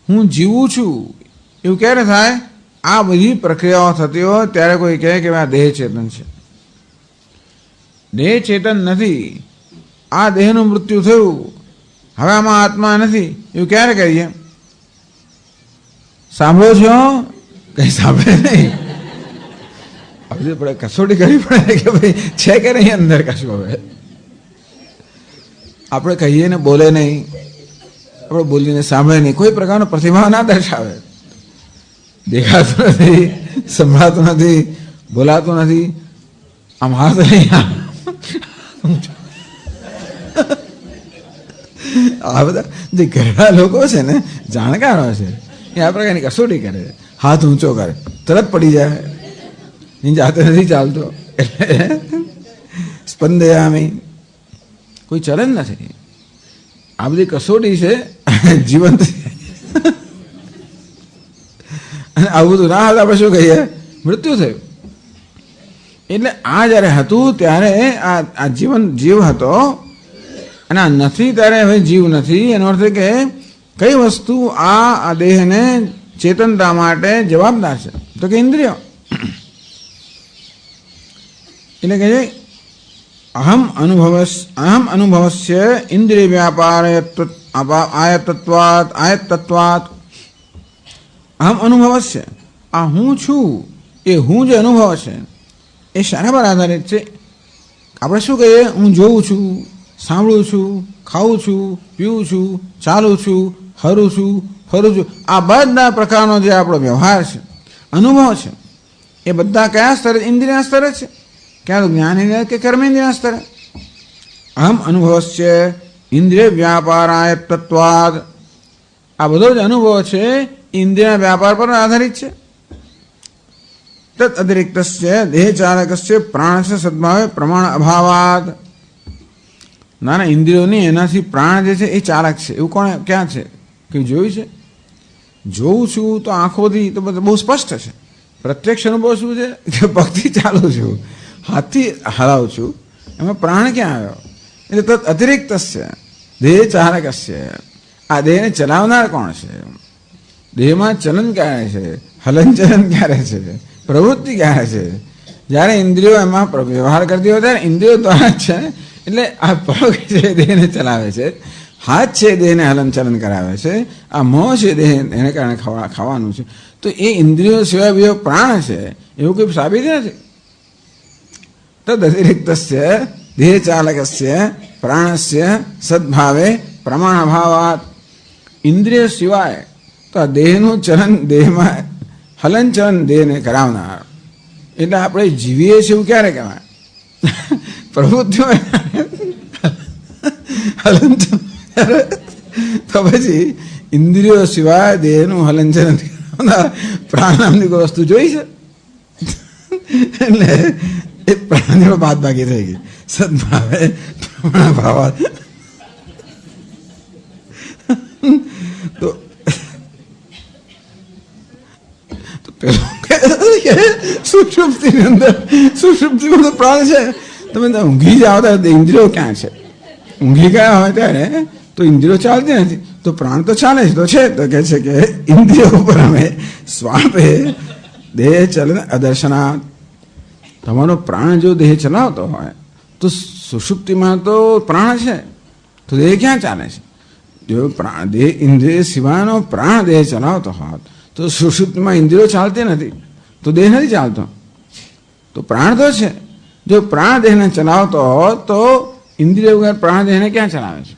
હું જીવું છું એવું ક્યારે થાય? આ બધી પ્રક્રિયાઓ થતી હોય ત્યારે કોઈ કહે કે આ દેહ ચેતન છે. દેહ ચેતન નથી. આ દેહનું મૃત્યુ થયું, હવે આમાં આત્મા નથી એવું ક્યારે કહીએ? સાંભળો છો? કઈ સાંભળે નહીં. હવે પડે કસોટી કરવી પડે કે ભાઈ છે કે નહીં અંદર કશું. હવે આપણે કહીએ ને બોલે નહીં, આપણે બોલીને સાંભળે નહીં, કોઈ પ્રકારનો પ્રતિભાવ ના દર્શાવે. દેખાતું નથી, સંભળાતું નથી, બોલાતું નથી, આમ હાથ નહીં. આ બધા જે ઘરના લોકો છે ને, જાણકારો છે, એ આ પ્રકારની કસોટી કરે. હાથ ઊંચો કરે, તરત પડી જાય, એની જાતે નથી ચાલતો. સ્પંદયામી, કોઈ ચલન નથી. આ બધી કસોટી છે જીવંત. અને આવું બધું ના હતા આપણે શું કહીએ? મૃત્યુ થયું. એટલે આ જ્યારે હતું ત્યારે આ જીવ હતો અને આ નથી ત્યારે હવે જીવ નથી. એનો અર્થ કે કઈ વસ્તુ આ દેહને ચેતનતા માટે જવાબદાર છે? તો કે ઇન્દ્રિયો. એટલે કે અહમ અનુભવસ્ય ઇન્દ્રિય વ્યાપાર આયતત્વાત અહમ અનુભવસ્ય, આ હું છું એ હું જે અનુભવ છે એ શાના પર આધારિત છે? આપણે શું કહીએ? હું જોઉં છું, સાંભળું છું, ખાઉં છું, પીવું છું, ચાલું છું, હરું છું, ફરું છું. આ બધા પ્રકારનો જે આપણો વ્યવહાર છે, અનુભવ છે, એ બધા કયા સ્તરે? ઇન્દ્રિયના સ્તરે છે. ક્યાં? જ્ઞાનેન્દ્રિય કે કર્મેન્દ્રિયના સ્તરે. અહમ અનુભવસ્ય ઇન્દ્રિય વ્યાપારાયતત્વાદ, આ બધો જ અનુભવ છે ઇન્દ્રિયના વ્યાપાર પર આધારિત છે. તદ અતિરિક્તસ્ય દેહ ચાલકસ્ય પ્રાણસ્ય સદ્ભાવે પ્રમાણ અભાવાદ. ના ઇન્દ્રિયોની એનાથી પ્રાણ જે છે એ ચાલક છે. એવું કોણ ક્યાં છે? કઈ જોયું છે? જોઉં છું તો આંખોથી તો બહુ સ્પષ્ટ છે. પ્રત્યક્ષ અનુભવ શું છે? કે પગથી ચાલુ છું, હાથથી હલાવું છું, એમાં પ્રાણ ક્યાં આવ્યો? એટલે તદ અતિરિક્તસ્ય દેહ ચાલકસ્ય, આ દેહને ચલાવનાર કોણ છે? દેહમાં ચલન ક્યારે છે? હલનચલન ક્યારે છે? પ્રવૃત્તિ ક્યારે છે? જ્યારે ઇન્દ્રિયો એમાં વ્યવહાર કરતી હોય ત્યારે ઇન્દ્રિયો દ્વારા જ છે. એટલે આ પગ છે દેહને ચલાવે છે, હાથ છે દેહને હલનચલન કરાવે છે, આ મોં છે દેહ એને કારણે ખાવાનું છે. તો એ ઇન્દ્રિયો સિવાય બીજો પ્રાણ છે એવું કોઈ સાબિત નથી. તદ અતિરિક્તસ્ય દેહ ચાલકસ્ય પ્રાણસ્ય સદભાવે પ્રમાણ અભાવાત. ઇન્દ્રિય સિવાય તો આ દેહનું ચલન, દેહમાં હલનચલન દેહને કરાવનાર. એટલે આપણે જીવીએ છીએ એવું ક્યારે કહેવાય? પ્રવૃત્તિઓ હલનચલન. તો પછી ઇન્દ્રિયો સિવાય દેહનું હલનચલન કરાવનાર પ્રાણ નામની કોઈ વસ્તુ જોઈ છે? એટલે એ પ્રાણીઓ બાદ બાકી થઈ ગઈ. સદભાવે પ્રમાણ ભાવ. તો પેલો સુષુપ્તિની અંદર, સુષુપ્તિમાં તો પ્રાણ છે. તમે ઊંઘી જાઓ ત્યારે ઇન્દ્રિયો ક્યાં છે? ઊંઘી ગયા હોય ત્યારે તો ઇન્દ્રિયો ચાલતી નથી, તો પ્રાણ તો ચાલે છે. તો છે તો કહે છે કે ઇન્દ્રિયો ઉપર અમે સ્વાપે દેહ ચલન અદર્શના. તમારો પ્રાણ જો દેહ ચલાવતો હોય તો સુષુપ્તિમાં તો પ્રાણ છે, તો દેહ ક્યાં ચાલે છે? જો પ્રાણ દેહ ઇન્દ્રિય સિવાયનો પ્રાણ દેહ ચલાવતો હોત તો સુષુપ્તિમાં ઇન્દ્રિયો ચાલતી નથી, તો દેહ નથી ચાલતો. તો પ્રાણ તો છે. જો પ્રાણ દેહને ચલાવતો હોત તો ઇન્દ્રિય વગર પ્રાણ દેહને ક્યાં ચલાવે છે?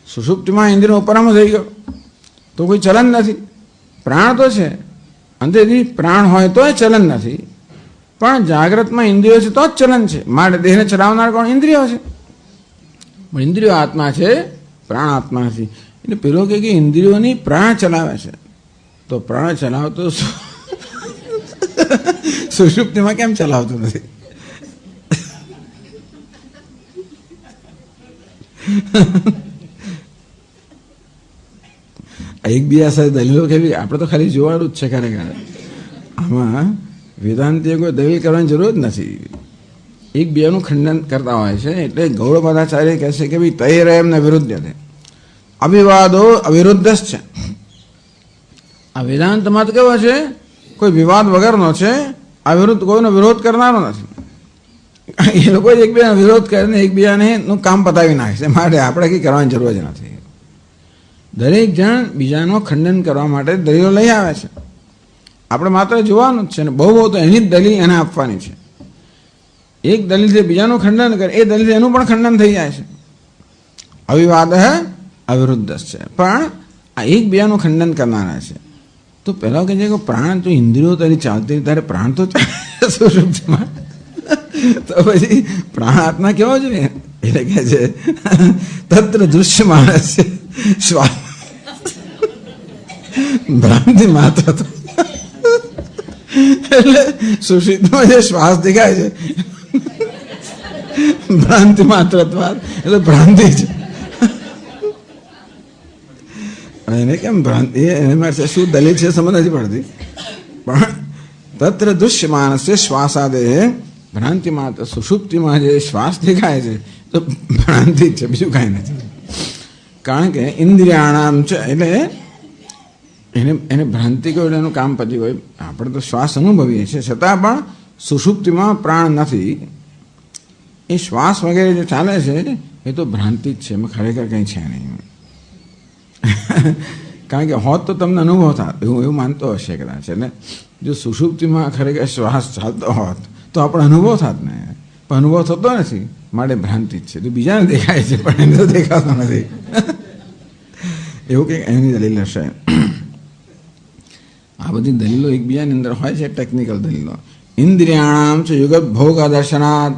સુષુપ્તિમાં ઇન્દ્રિયો ઉપરામાં થઈ ગયો તો કોઈ ચલન નથી. પ્રાણ તો છે, અંતેથી પ્રાણ હોય તો એ ચલન નથી, પણ જાગ્રતમાં ઇન્દ્રિયો છે તો જ ચલન છે. માટે દેહને ચલાવનાર કોણ? ઇન્દ્રિયો છે. પણ ઇન્દ્રિયો આત્મા છે, પ્રાણ આત્મા નથી. એટલે પેલો કે ઇન્દ્રિયોની પ્રાણ ચલાવે છે, તો પ્રાણ ચલાવતો સુષુપ્તિમાં કેમ ચલાવતું નથી? એકબીજા સાથે દલીલો કેવી? આપણે તો ખાલી જોવાનું જ છે ખરેખર. આમાં વેદાંતિએ કોઈ દલીલ કરવાની જરૂર જ નથી. એકબીજાનું ખંડન કરતા હોય છે. એટલે ગૌડપાદાચાર્ય કહે છે કે ભાઈ તૈર એમને વિરુદ્ધ છે, અવિવાદો અવિરુદ્ધ જ છે. આ વેદાંત મત કેવો છે? કોઈ વિવાદ વગરનો છે, અવિરુદ્ધ કોઈનો વિરોધ કરનારો નથી. એ લોકો જ એકબીજાનો વિરોધ કરીને એકબીજાને નું કામ પતાવી નાખે છે. માટે આપણે કંઈ કરવાની જરૂર જ નથી. દરેક જણ બીજાનો ખંડન કરવા માટે દલીલો લઈ આવે છે. આપણે માત્ર જોવાનું જ છે ને બહુ તો એની જ દલીલ એને આપવાની છે. એક દલીલથી બીજાનું ખંડન કરે, એ દલીલથી એનું પણ ખંડન થઈ જાય છે. અવિવાદ અવિરુદ્ધ છે, પણ આ એકબીજાનું ખંડન કરનારા છે. તો પહેલાં કહે છે કે પ્રાણ તો ઇન્દ્રિયો તારી ચાલતી ત્યારે પ્રાણ તો સુષુપ્તિમાં, તો પછી પ્રાણ આત્મા કેવો જોઈએ? એટલે કહે છે તત્ર દૃશ્યમાન છે શ્વાસ ભ્રાંતિ માત્ર. એટલે સુષુપ્તિમાં જે શ્વાસ દેખાય છે ભ્રાંતિ માત્ર, એટલે ભ્રાંતિ છે. એને કેમ ભ્રાંતિ? એને માટે શું દલીલ છે સમજ નથી પડતી. પણ તત્ર દૃશ્યમાન છે શ્વાસાદે ભ્રાંતિ માત્ર. સુષુપ્તિમાં જે શ્વાસ દેખાય છે તો ભ્રાંતિ જ છે, બીજું કાંઈ નથી. કારણ કે ઇન્દ્રિયાણામ છે એટલે એને ભ્રાંતિ કહ્યું, એનું કામ પતી હોય. આપણે તો શ્વાસ અનુભવીએ છીએ, છતાં પણ સુષુપ્તિમાં પ્રાણ નથી. એ શ્વાસ વગેરે જે ચાલે છે એ તો ભ્રાંતિ જ છે, એમાં ખરેખર કંઈ છે નહીં. કારણ કે હોત તો તમને અનુભવ થાત, એવું માનતો હશે કદાચ. એટલે જો સુષુપ્તિમાં ખરેખર શ્વાસ ચાલતો હોત તો આપણે અનુભવ થાત ને, પણ અનુભવ થતો નથી, માટે ભ્રાંતિ જ છે. તો બીજાને દેખાય છે પણ એને તો દેખાતો નથી. એવું કંઈક એની દલીલ હશે. આ બધી દલીલો એકબીજાની અંદર હોય છે, ટેકનિકલ દલીલો. ઇન્દ્રિયાણામ છે યુગત ભોગ દર્શનાથ.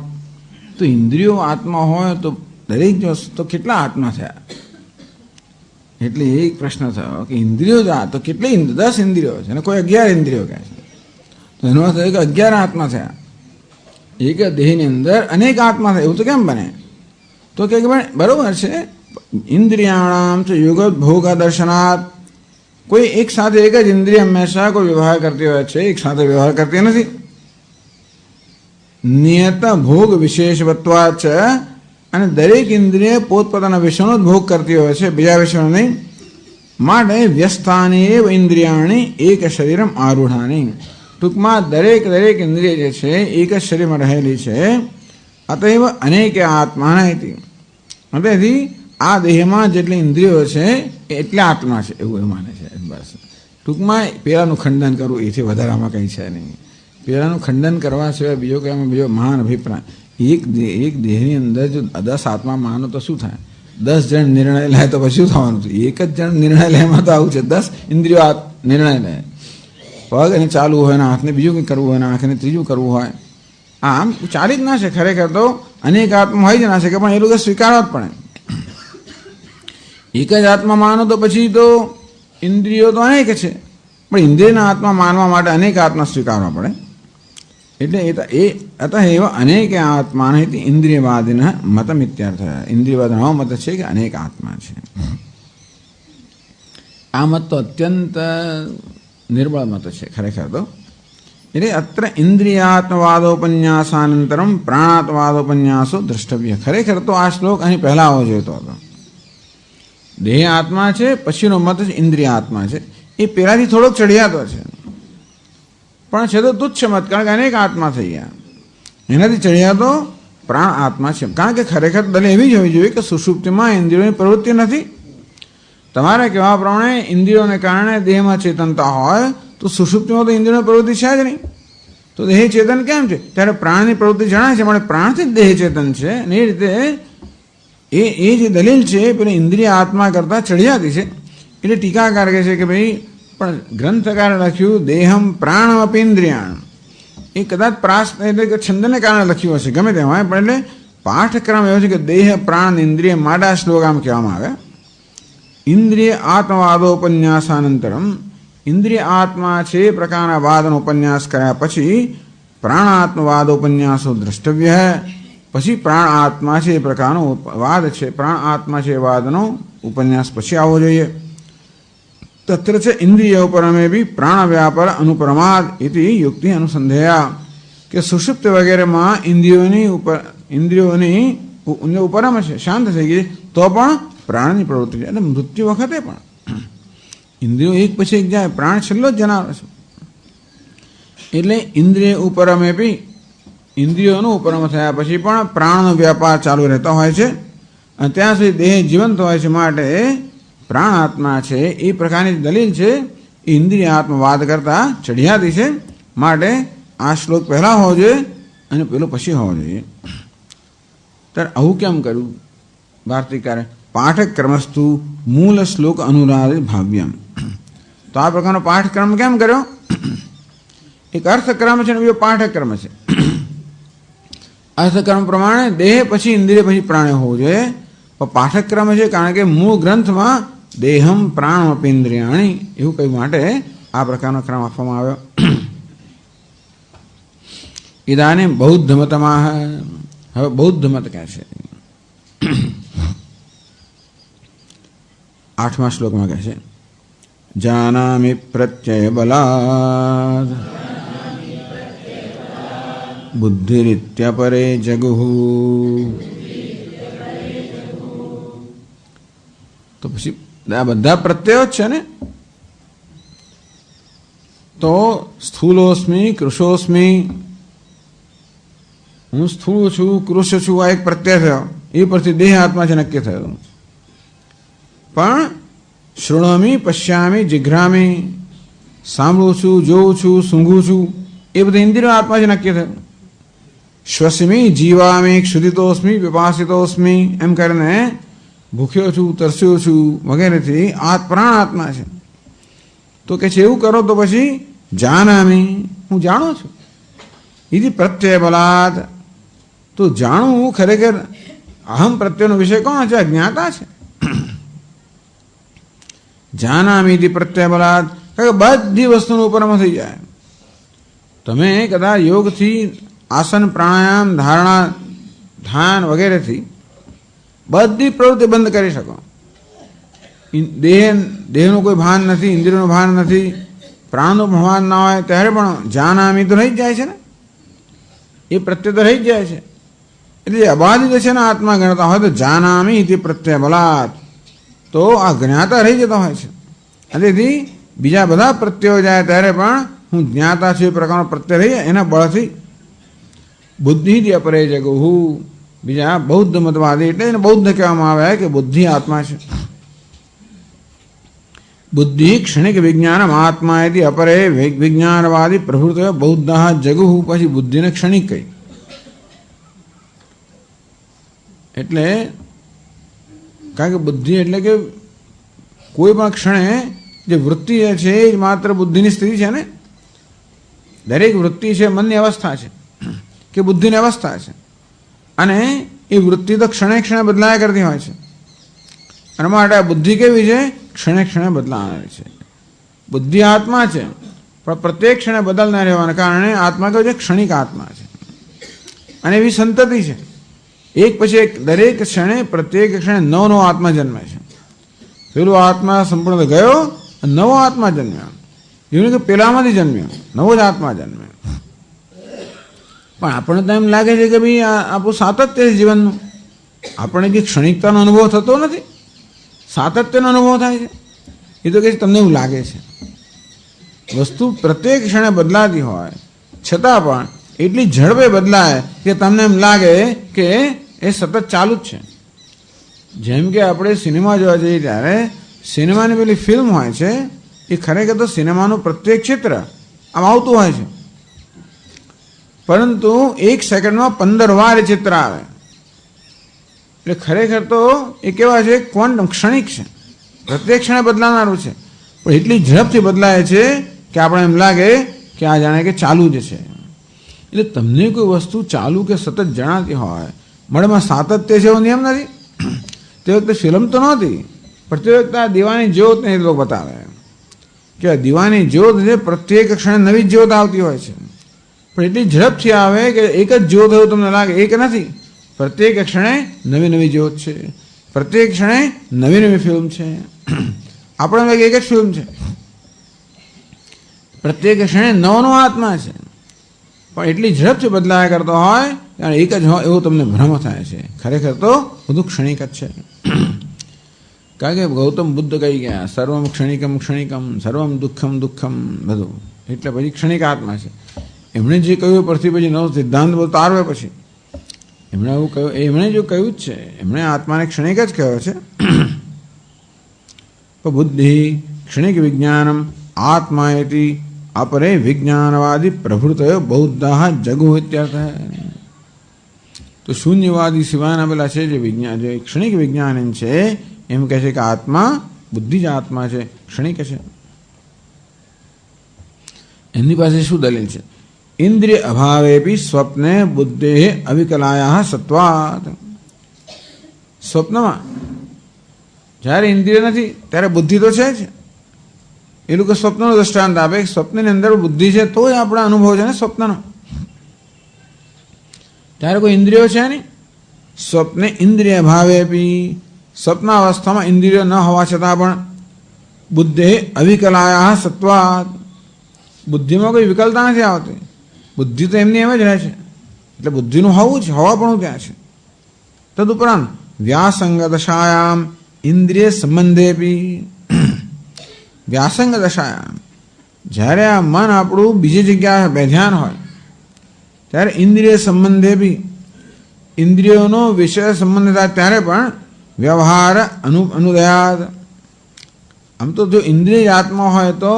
તો ઇન્દ્રિયો આત્મા હોય તો દરેક તો કેટલા આત્મા થયા? એટલે એક પ્રશ્ન થયો કે ઇન્દ્રિયો જ તો કેટલી 10 ઇન્દ્રિયો છે અને કોઈ 11 ઇન્દ્રિયો કહે છે. તો એનો અર્થ એ કે 11 આત્મા થયા. એક દેહની અંદર અનેક આત્મા થાય એવું તો કેમ બને? તો કે ભાઈ બરોબર છે, ઇન્દ્રિયાણામ છે યુગત ભોગ દર્શનાથ. કોઈ એક સાથે એક જ ઇન્દ્રિય હંમેશા કોઈ વ્યવહાર કરતી હોય છે, એક સાથે વ્યવહાર કરતી નથી. નિયત ભોગ વિશેષવત્વાચ. અને દરેક ઇન્દ્રિય પોતપોતાના વિષયનો જ ભોગ કરતી હોય છે, બીજા વિષયનો નહીં. માટે વ્યસ્તાની એવ ઇન્દ્રિયાણી એક શરીરમ આરૂઢાની. ટૂંકમાં દરેક ઇન્દ્રિય જે છે એક જ શરીરમાં રહેલી છે. અતએવ અનેક આત્માના હતી. તેથી આ દેહમાં જેટલી ઇન્દ્રિયો છે એટલા આત્મા છે એવું એ માને છે. બસ ટૂંકમાં પેલાનું ખંડન કરવું, એથી વધારામાં કંઈ છે નહીં. પેલાનું ખંડન કરવા સિવાય બીજો કે એમાં બીજો મહાન અભિપ્રાય. એક દેહની અંદર જો 10 આત્મા માનો તો શું થાય? 10 જણ નિર્ણય લે તો પછી શું થવાનું હતું? એક જ જણ નિર્ણય લેમાં તો આવું છે, 10 ઇન્દ્રિયો નિર્ણય લે. પગ એને ચાલવું હોય ને હાથને બીજું કંઈ કરવું હોય ને આંખને ત્રીજું કરવું હોય, આમ ચાલી જ ના છે. ખરેખર તો અનેક આત્મા હોય જ ના શકે, પણ એ લોકો સ્વીકારવા જ પડે. એક જ આત્મા માનો તો પછી તો ઇન્દ્રિયો તો અનેક છે, પણ ઇન્દ્રિયના આત્મા માનવા માટે અનેક આત્મા સ્વીકારવા પડે. એટલે અતઃ એવ અનેક આત્મા ઇન્દ્રિયવાદિન મતમ ઇત્યર્થ. ઇન્દ્રિયવાદનો મત છે કે અનેક આત્મા છે. આ મત તો અત્યંત નિર્બળ મત છે ખરેખર તો. એટલે અત્ર ઇન્દ્રિયાત્મવાદોપન્યાસાનંતરમ પ્રાણાત્મવાદોપન્યાસો દ્રષ્ટવ્ય. ખરેખર તો આ શ્લોક અહીં પહેલા આવવો જોઈતો હતો. દેહ આત્મા છે, પછીનો મત છે ઇન્દ્રિય આત્મા છે. એ પેલાથી થોડોક ચડિયાતો છે, પણ છે તો તુચ્છ મત, કારણ કે અનેક આત્મા થઈ ગયા. એનાથી ચડિયાતો પ્રાણ આત્મા છે. કારણ કે ખરેખર દલીલ એવી જ હોવી જોઈએ કે સુષુપ્તિમાં ઇન્દ્રિયોની પ્રવૃત્તિ નથી. તમારા કહેવા પ્રમાણે ઇન્દ્રિયોને કારણે દેહમાં ચેતનતા હોય તો સુષુપ્તિમાં તો ઇન્દ્રિયોની પ્રવૃત્તિ છે જ નહીં. તો દેહ ચેતન કેમ છે? ત્યારે પ્રાણની પ્રવૃત્તિ જણાય છે, માટે પ્રાણથી જ દેહ ચેતન છે. અને એ રીતે એ જે દલીલ છે પેલી ઇન્દ્રિય આત્મા કરતાં ચડિયાતી છે. એટલે ટીકાકાર કહે છે કે ભાઈ પણ ગ્રંથકારે લખ્યું દેહમ પ્રાણમ અપી ઇન્દ્રિયાણ. એ કદાચ પ્રાસ એટલે કે છંદને કારણે લખ્યું હશે, ગમે તેમ હોય, પણ એટલે પાઠક્રમ એવો છે કે દેહ પ્રાણ ઇન્દ્રિય માટે આ શ્લોક આમ કહેવામાં આવે. ઇન્દ્રિય આત્મવાદોપન્યાસાનંતરમ. ઇન્દ્રિય આત્મા છે એ પ્રકારના વાદનો ઉપન્યાસ કર્યા પછી પ્રાણાત્મવાદોપન્યાસો દ્રષ્ટવ્ય. પછી પ્રાણ આત્મા છે એ પ્રકારનો વાદ છે, પ્રાણ આત્મા છે એ વાદનો ઉપન્યાસ પછી આવવો જોઈએ. તત્ર છે ઇન્દ્રિય ઉપરમે બી પ્રાણ વ્યાપાર અનુપરમાદ ઇતિ યુક્તિ અનુસંધેયા. કે સુષુપ્ત વગેરેમાં ઇન્દ્રિયોની ઉપરમ છે, શાંત થઈ ગઈ, તો પણ પ્રાણની પ્રવૃત્તિ છે. એટલે મૃત્યુ વખતે પણ ઇન્દ્રિયો એક પછી એક જાય, પ્રાણ છેલ્લો જ જનાર છે. એટલે ઇન્દ્રિય ઉપરમે બી ઇન્દ્રિયોનો ઉપરમ થયા પછી પણ પ્રાણનો વ્યાપાર ચાલુ રહેતો હોય છે, અને ત્યાં સુધી દેહ જીવંત હોય છે. માટે પ્રાણ આત્મા છે એ પ્રકારની દલીલ છે એ ઇન્દ્રિય આત્મવાદ કરતાં ચડિયાતી છે. માટે આ શ્લોક પહેલાં હોવો જોઈએ અને પેલો પછી હોવો જોઈએ. ત્યારે આવું કેમ કર્યું વાર્તિકારે? પાઠક્રમસ્તુ મૂળ શ્લોક અનુરાધિ ભાવ્યમ. તો આ પ્રકારનો પાઠક્રમ કેમ કર્યો? એક અર્થક્રમ છે અને બીજો પાઠક્રમ છે. અર્થક્રમ પ્રમાણે દેહ પછી ઇન્દ્રિય પછી પ્રાણ હોવું જોઈએ, પણ પાઠક્રમ છે કારણ કે મૂળ ગ્રંથમાં દેહમ પ્રાણ અપેન્દ્રિયાણી એવું કહ્યું, માટે આ પ્રકારનો ક્રમ આપવામાં આવ્યો. ઇદાનીમ બૌદ્ધ મતમાં, હવે બૌદ્ધ મત કહે છે 8મા શ્લોકમાં કહે છે જાનામિ પ્રત્યય બલાદ બુદ્ધિરિત્યપરે જગુઃ. તો પછી આ બધા પ્રત્યયો જ છે ને. તો સ્થૂલોસ્મિ કૃશોસ્મિ હું સ્થૂળ છું, કૃશ છું, આ એક પ્રત્યય થયો. એ પરથી દેહ આત્મા છે નક્કી થયું. પણ શૃણોમી, પશ્યામી, જિઘ્રામી, સાંભળું છું, જોઉં છું, સૂંઘું છું, એ બધા ઇન્દ્રિયો આત્મા છે નક્કી થયું. શ્વસમી, જીવામી, ક્ષુધિતોસ્મી, વિપાસિતોસ્મી એમ કરીને ભૂખ્યો છું, તરસ્યો છું વગેરેથી પ્રાણ આત્મા છે. તો કે છે એવું કરો તો પછી જાનામી, હું જાણું છું. એથી પ્રત્યય બલાદ, તો જાણવું ખરેખર અહમ પ્રત્યયનો વિષય કોણ છે? અજ્ઞાતા છે. જાનામી પ્રત્યય બલાદ, કારણ કે બધી વસ્તુનું ઉપરમાં થઈ જાય. તમે કદાચ યોગથી આસન, પ્રાણાયામ, ધારણા, ધ્યાન વગેરેથી બધી પ્રવૃત્તિ બંધ કરી શકો. દેહનું કોઈ ભાન નથી, ઇન્દ્રિયનું ભાન નથી, પ્રાણનું ભાન ના હોય ત્યારે પણ જાનામી તો રહી જ જાય છે ને, એ પ્રત્યય તો રહી જ જાય છે. એટલે અબાધિત છે ને આત્મા ગણતા હોય તો જાનામી તે પ્રત્યય બલાત, તો આ જ્ઞાતા રહી જતા હોય છે. તેથી બીજા બધા પ્રત્યયો જાય ત્યારે પણ હું જ્ઞાતા છું એ પ્રકારનો પ્રત્યય રહી જાય. એના બળથી બુદ્ધિ જ અપરે જગુ, બીજા બૌદ્ધ મતવાદી એટલે એને બૌદ્ધ કહેવામાં આવે કે બુદ્ધિ આત્મા છે. બુદ્ધિ ક્ષણિક વિજ્ઞાન આત્મા એથી અપરે વિજ્ઞાનવાદી પ્રભૃત બૌદ્ધ જગુ, પછી બુદ્ધિને ક્ષણિક કહી. એટલે કારણ કે બુદ્ધિ એટલે કે કોઈ પણ ક્ષણે જે વૃત્તિ છે એ માત્ર બુદ્ધિની સ્થિતિ છે ને. દરેક વૃત્તિ છે મનની અવસ્થા છે કે બુદ્ધિની અવસ્થા છે, અને એ વૃત્તિ તો ક્ષણે ક્ષણે બદલાયા કરતી હોય છે. અને માટે બુદ્ધિ કેવી છે? ક્ષણે ક્ષણે બદલાનારી છે. બુદ્ધિ આત્મા છે પણ પ્રત્યેક ક્ષણે બદલના રહેવાના કારણે આત્મા કયો છે? ક્ષણિક આત્મા છે. અને એવી સંતતિ છે, એક પછી એક દરેક ક્ષણે પ્રત્યેક ક્ષણે નવો નવો આત્મા જન્મે છે. પેલો આત્મા સંપૂર્ણ ગયો, નવો આત્મા જન્મ્યો. એવું કે પેલામાંથી જન્મ્યો, નવો જ આત્મા જન્મ્યો. પણ આપણને તો એમ લાગે છે કે ભાઈ આપણું સાતત્ય છે જીવનનું. આપણને જે ક્ષણિકતાનો અનુભવ થતો નથી, સાતત્યનો અનુભવ થાય છે. એ તો કે તમને એવું લાગે છે. વસ્તુ પ્રત્યેક ક્ષણે બદલાતી હોય છતાં પણ એટલી ઝડપે બદલાય કે તમને એમ લાગે કે એ સતત ચાલુ જ છે. જેમ કે આપણે સિનેમા જોવા જઈએ ત્યારે સિનેમાની પેલી ફિલ્મ હોય છે, એ ખરેખર તો સિનેમાનું પ્રત્યેક ચિત્ર આમ આવતું હોય છે, પરંતુ એક સેકન્ડમાં 15 વાર એ ચિત્ર આવે. એટલે ખરેખર તો એ કેવા છે? ક્વોન્ટમ, ક્ષણિક છે, પ્રત્યેક ક્ષણે બદલાનારું છે. પણ એટલી ઝડપથી બદલાય છે કે આપણે એમ લાગે કે આ જાણે કે ચાલુ જ છે. એટલે તમને કોઈ વસ્તુ ચાલુ કે સતત જણાતી હોય, મળેમાં સાતત્ય છે એવો નિયમ નથી. તે વખતે ફિલ્મ તો નહોતી, પણ તે વખતે આ દીવાની જ્યોતને એ લોકો બતાવે કે દીવાની જ્યોત છે, પ્રત્યેક ક્ષણે નવી જ્યોત આવતી હોય છે. પણ એટલી ઝડપથી આવે કે એક જ જ્યોત એવું તમને લાગે, એક નથી, પ્રત્યેક ક્ષણે નવી નવી જ્યોત છે, પ્રત્યેક ક્ષણે નવી નવી ફિલ્મ છે. આપણે એક જ ફિલ્મ છે, પ્રત્યેક ક્ષણે નવો નવો આત્મા છે, પણ એટલી ઝડપથી બદલાયા કરતો હોય ત્યારે એક જ હોય એવું તમને ભ્રમ થાય છે. ખરેખર તો બધું ક્ષણિક જ છે. કારણ કે ગૌતમ બુદ્ધ કહી ગયા સર્વમ ક્ષણિકમ ક્ષણિકમ, સર્વમ દુઃખમ દુઃખમ, બધું એટલે પછી ક્ષણિક આત્મા છે. એમણે જે કહ્યું પરથી પછી નવો સિદ્ધાંત બધું તારવે પછી એમણે એવું કહ્યું, એમણે જો કહ્યું જ છે, એમણે આત્માને ક્ષણિક જ કહ્યો છે. બુદ્ધિ ક્ષણિક વિજ્ઞાનમ આત્માયતિ અપરે વિજ્ઞાનવાદી પ્રભૃતયો બૌદ્ધાહ જગુ ઇત્યર્થ. તો શૂન્યવાદી સિવાયના પેલા છે જે વિજ્ઞાન, જે ક્ષણિક વિજ્ઞાન છે, એમ કહે છે કે આત્મા બુદ્ધિ જ આત્મા છે, ક્ષણિક છે. એમની પાસે શું દલીલ છે? ઇન્દ્રિય અભાવેપી સ્વપ્ને બુદ્ધે અવિકલાયા સત્વાત. સ્વપ્નમાં જ્યારે ઇન્દ્રિય નથી ત્યારે બુદ્ધિ તો છે જ. એ લોકો સ્વપ્નનો દ્રષ્ટાંત આપે, સ્વપ્નની અંદર બુદ્ધિ છે તો જ આપણા અનુભવ છે ને સ્વપ્નનો. ત્યારે કોઈ ઇન્દ્રિયો છે નહીં. સ્વપ્ને ઇન્દ્રિય ભાવેપી, સ્વપ્ન અવસ્થામાં ઇન્દ્રિયો ન હોવા છતાં પણ બુદ્ધે અવિકલાયા સત્વાત, બુદ્ધિમાં કોઈ વિકલતા નથી આવતી. બુદ્ધિ તો એમની એમ જ રહે છે. એટલે બુદ્ધિનું હોવું જ હોવાપણું ત્યાં છે. તદુપરાંત વ્યાસંગ દશાયામ ઇન્દ્રિય સંબંધેપી, વ્યાસંગ દશાયામ જ્યારે આ મન આપણું બીજી જગ્યાએ બેધ્યાન હોય ત્યારે ઇન્દ્રિય સંબંધે બી ઇન્દ્રિયોનો વિષય સંબંધ થાય ત્યારે પણ વ્યવહાર અનુદયાત. આમ તો જો ઇન્દ્રિય આત્મા હોય તો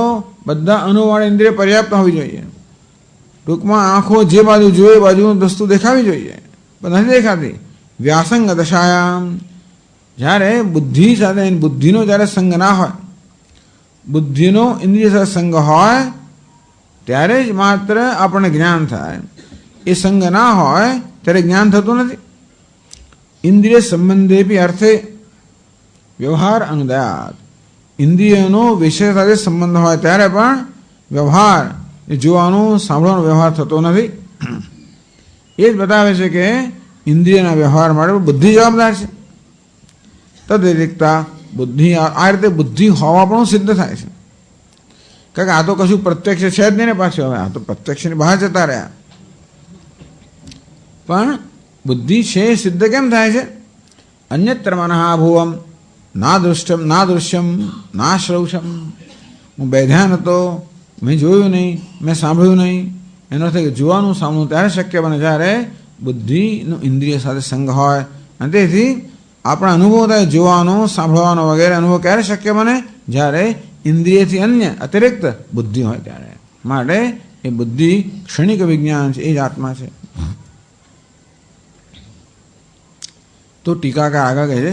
બધા અનુવાળી ઇન્દ્રિય પર્યાપ્ત હોવી જોઈએ. ટૂંકમાં આંખો જે બાજુ જોઈએ બાજુનું વસ્તુ દેખાવી જોઈએ, પણ નથી દેખાતી. વ્યાસંગ દશાયામ, જ્યારે બુદ્ધિ સાથે બુદ્ધિનો જ્યારે સંગ ના હોય, બુદ્ધિનો ઇન્દ્રિય સાથે સંગ હોય ત્યારે જ માત્ર આપણને જ્ઞાન થાય. એ સંગ ના હોય ત્યારે જ્ઞાન થતું નથી. ઇન્દ્રિય સંબંધે બી અર્થે વ્યવહાર અનુદયાત. ઇન્દ્રિયનો વિષય સાથે સંબંધ હોય ત્યારે પણ વ્યવહાર, એ જોવાનો સાંભળવાનો વ્યવહાર થતો નથી. એ જ બતાવે છે કે ઇન્દ્રિયના વ્યવહાર માટે બુદ્ધિ જવાબદાર છે. તદ્વ્યતિરિક્તા બુદ્ધિ, આ રીતે બુદ્ધિ હોવા પણ સિદ્ધ થાય છે. કારણ કે આ તો કશું પ્રત્યક્ષ છે જ નહીં ને પાછું. હવે આ તો પ્રત્યક્ષની બહાર જતા રહ્યા. પણ બુદ્ધિ છે એ સિદ્ધ કેમ થાય છે? અન્યત્ર મનઃ ભુવમ ના દૃશ્યમ ના શ્રૌષમ. હું બેધ્યાન હતો, મેં જોયું નહીં, મેં સાંભળ્યું નહીં. એનો અર્થ કે જોવાનું સાંભળવું ત્યારે શક્ય બને જ્યારે બુદ્ધિનો ઇન્દ્રિય સાથે સંગ હોય. અને તેથી આપણા અનુભવ થાય જોવાનો, સાંભળવાનો વગેરે અનુભવ ક્યારે શક્ય બને? જ્યારે ઇન્દ્રિયથી અન્ય અતિરિક્ત બુદ્ધિ હોય ત્યારે. માટે એ બુદ્ધિ ક્ષણિક વિજ્ઞાન છે, એ જ આત્મા છે. તો ટીકાકાર આગળ કહે છે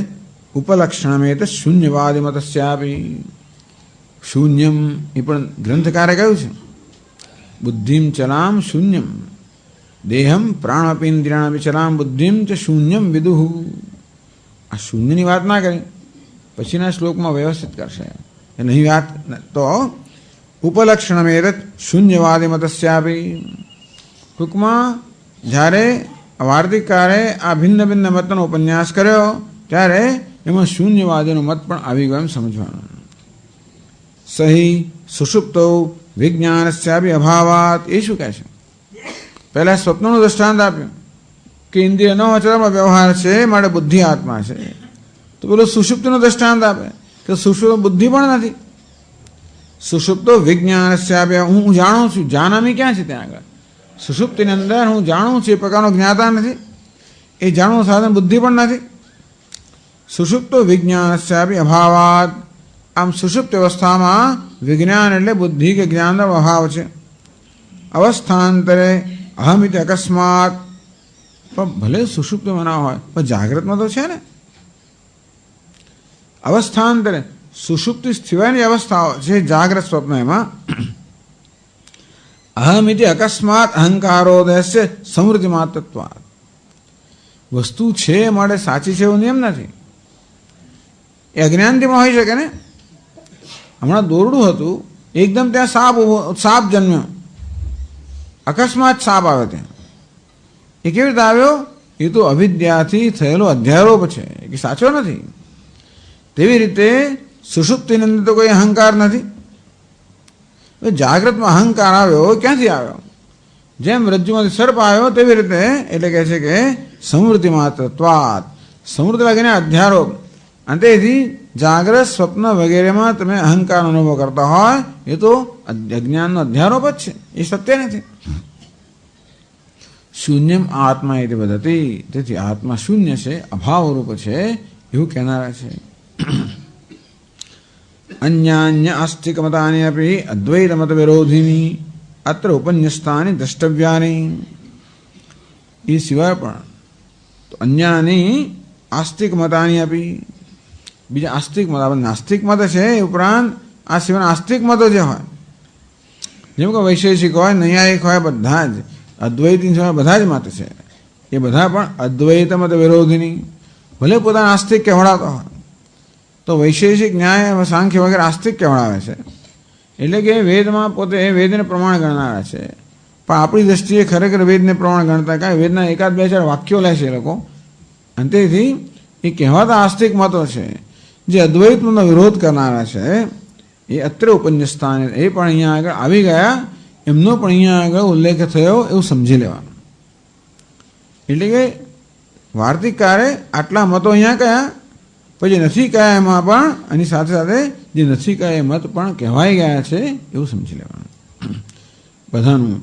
ઉપલક્ષણમેત શૂન્યવાદી મતસ્યાપી. શૂન્યમ એ પણ ગ્રંથકારે કહ્યું છે. બુદ્ધિમ ચલામ શૂન્યમ દેહમ પ્રાણપીન્દ્રિયાણ વિચલામ બુદ્ધિમ ચ શૂન્યમ વિદુહુ. આ શૂન્યની વાત ના કરી, પછીના શ્લોકમાં વ્યવસ્થિત કરશે. એ નહીં વાત તો ઉપલક્ષણમેત શૂન્યવાદી મતસ્યાપી. ટૂંકમાં જ્યારે વાર્તિકારે આ ભિન્ન ભિન્ન મતનો ઉપન્યાસ કર્યો ત્યારે એમાં શૂન્યવાદીનો મત પણ આવી ગયો એમ સમજવાનું. સહી સુષુપ્તો વિજ્ઞાનસ્યાપી અભાવાત. એ શું કહે છે? પહેલા સ્વપ્નનું દ્રષ્ટાંત આપ્યું કે ઇન્દ્રિય ન હોય છતાં વ્યવહાર છે, માટે બુદ્ધિ આત્મા છે. તો પેલો સુષુપ્તિનો દ્રષ્ટાંત આપે કે સુષુપ્ત બુદ્ધિ પણ નથી. સુષુપ્તો વિજ્ઞાનસ્યાપી, હું જાણું છું. જાનામી ક્યાં છે ત્યાં આગળ? સુષુપ્તિની અંદર હું જાણું છું એ પ્રકારનો જ્ઞાતા નથી. એ જાણવું સાધન બુદ્ધિ પણ નથી. સુષુપ્તો વિજ્ઞાનસ્યાપી અભાવાત. આમ સુષુપ્ત અવસ્થામાં વિજ્ઞાન એટલે બુદ્ધિ કે જ્ઞાનનો અભાવ છે. અવસ્થાંતરે અહમિત અકસ્માત. પણ ભલે સુષુપ્તમાં ના હોય પણ જાગ્રતમાં તો છે ને. અવસ્થાંતરે સુષુપ્તિ સિવાયની અવસ્થાઓ છે, જાગ્રત સ્વપ્ન. એમાં અહમિતિ અકસ્માત અહંકારોદયસ્ય સમૃદ્ધિ માત્રત્વાત. વસ્તુ છે માટે સાચી છે એવું નિયમ નથી. એ અજ્ઞાનથીમાં હોઈ શકે ને. હમણાં દોરડું હતું, એકદમ ત્યાં સાપ જન્મ્યો. અકસ્માત સાપ આવે ત્યાં. એ કેવી રીતે આવ્યો? એ તો અવિદ્યાથી થયેલો અધ્યારોપ છે, કે સાચો નથી. તેવી રીતે સુષુપ્તિની અંદર તો કોઈ અહંકાર નથી. જાગ્રતમાં અહંકાર આવ્યો, ક્યાંથી આવ્યો? જેમ રજ્જુમાંથી સર્પ આવ્યો તેવી રીતે. એટલે કહે છે કે સમૃદ્ધિ માત્રત્વાત. સમૃદ્ધિ લાગીને અધ્યારોપ. અને તેથી જાગ્રત સ્વપ્ન વગેરેમાં તમે અહંકાર અનુભવ કરતા હોય એ તો અજ્ઞાનનો અધ્યારોપ જ છે, એ સત્ય નથી. શૂન્યમ આત્મા એ વધતી. તેથી આત્મા શૂન્ય છે, અભાવરૂપ છે એવું કહેનારા છે. અન્યાન્ય આસ્તિક મતાની અપી અદ્વૈત મત વિરોધિની અત્ર ઉપન્યસ્તાની દ્રષ્ટવ્યાની. એ સિવાય પણ તો અન્યાની આસ્તિક મતાની આપી, બીજા આસ્તિક મત, આપણે નાસ્તિક મત છે એ ઉપરાંત આ સિવાય આસ્તિક મતો જે હોય, જેમ કે વૈશેષિક હોય, નૈયાયિક હોય, બધા જ અદ્વૈતી સિવાય બધા જ મત છે. એ બધા પણ અદ્વૈત મત વિરોધિની. ભલે પોતાના આસ્તિક કહેવડાતો હોય તો વૈશેષિક ન્યાય સાંખ્ય વગેરે આસ્તિક કહેવડાવે છે. એટલે કે વેદમાં પોતે વેદને પ્રમાણ ગણનારા છે. પણ આપણી દ્રષ્ટિએ ખરેખર વેદને પ્રમાણ ગણતા કાંઈ વેદના એકાદ બે ચાર વાક્યો લે છે એ લોકો. અને તેથી એ કહેવાતા આસ્તિક મતો છે જે અદ્વૈતનો વિરોધ કરનારા છે. એ અત્રે ઉપન્યસ્તાન એ પણ અહીંયા આગળ આવી ગયા, એમનો પણ અહીંયા આગળ ઉલ્લેખ થયો એવું સમજી લેવાનું. એટલે કે વાર્તિકકારે આટલા મતો અહીંયા કયા, પછી નથી કયા એમાં પણ એની સાથે સાથે જે નથી કયા એ મત પણ કહેવાઈ ગયા છે એવું સમજી લેવાનું બધાનું.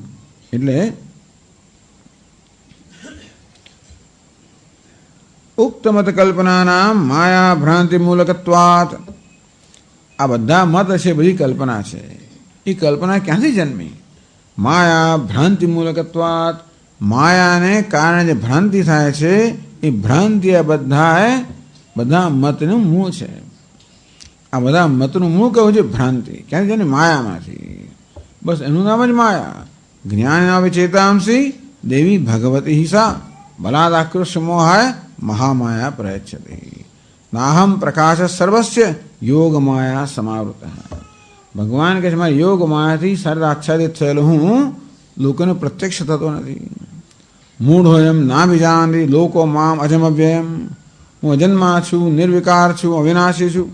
એટલે ઉક્ત મત કલ્પનાનામ માયા ભ્રાંતિ મૂલકત્વાત. આ બધા મત છે, બધી કલ્પના છે. એ કલ્પના ક્યાંથી જન્મી? માયા ભ્રાંતિ મૂલકત્વાત. માયાને કારણે જે ભ્રાંતિ થાય છે એ ભ્રાંતિ આ બધા મતનું મૂળ છે. આ બધા મતનું મૂળ કહું છે ભ્રાંતિ. ક્યાંથી છે? માયામાંથી. બસ એનું નામ જ માયા. જ્ઞાન ચેતાંસી દેવી ભગવતી હિસા બલાદાકૃષ્ય મોહાય મહામાયા પ્રયચ્છતિ. નાહમ પ્રકાશ સર્વસ્ય યોગ માયા સમાવૃત. ભગવાન કહે છે મારી યોગ માયાથી સર્વ આચ્છાદિત થયેલો હું લોકોને પ્રત્યક્ષ થતો નથી. મૂઢોયમ ના વિજાનતી લોકો મામ અજમ અવ્યયમ. હું અજન્મા છું, નિર્વિકાર છું, અવિનાશી છું.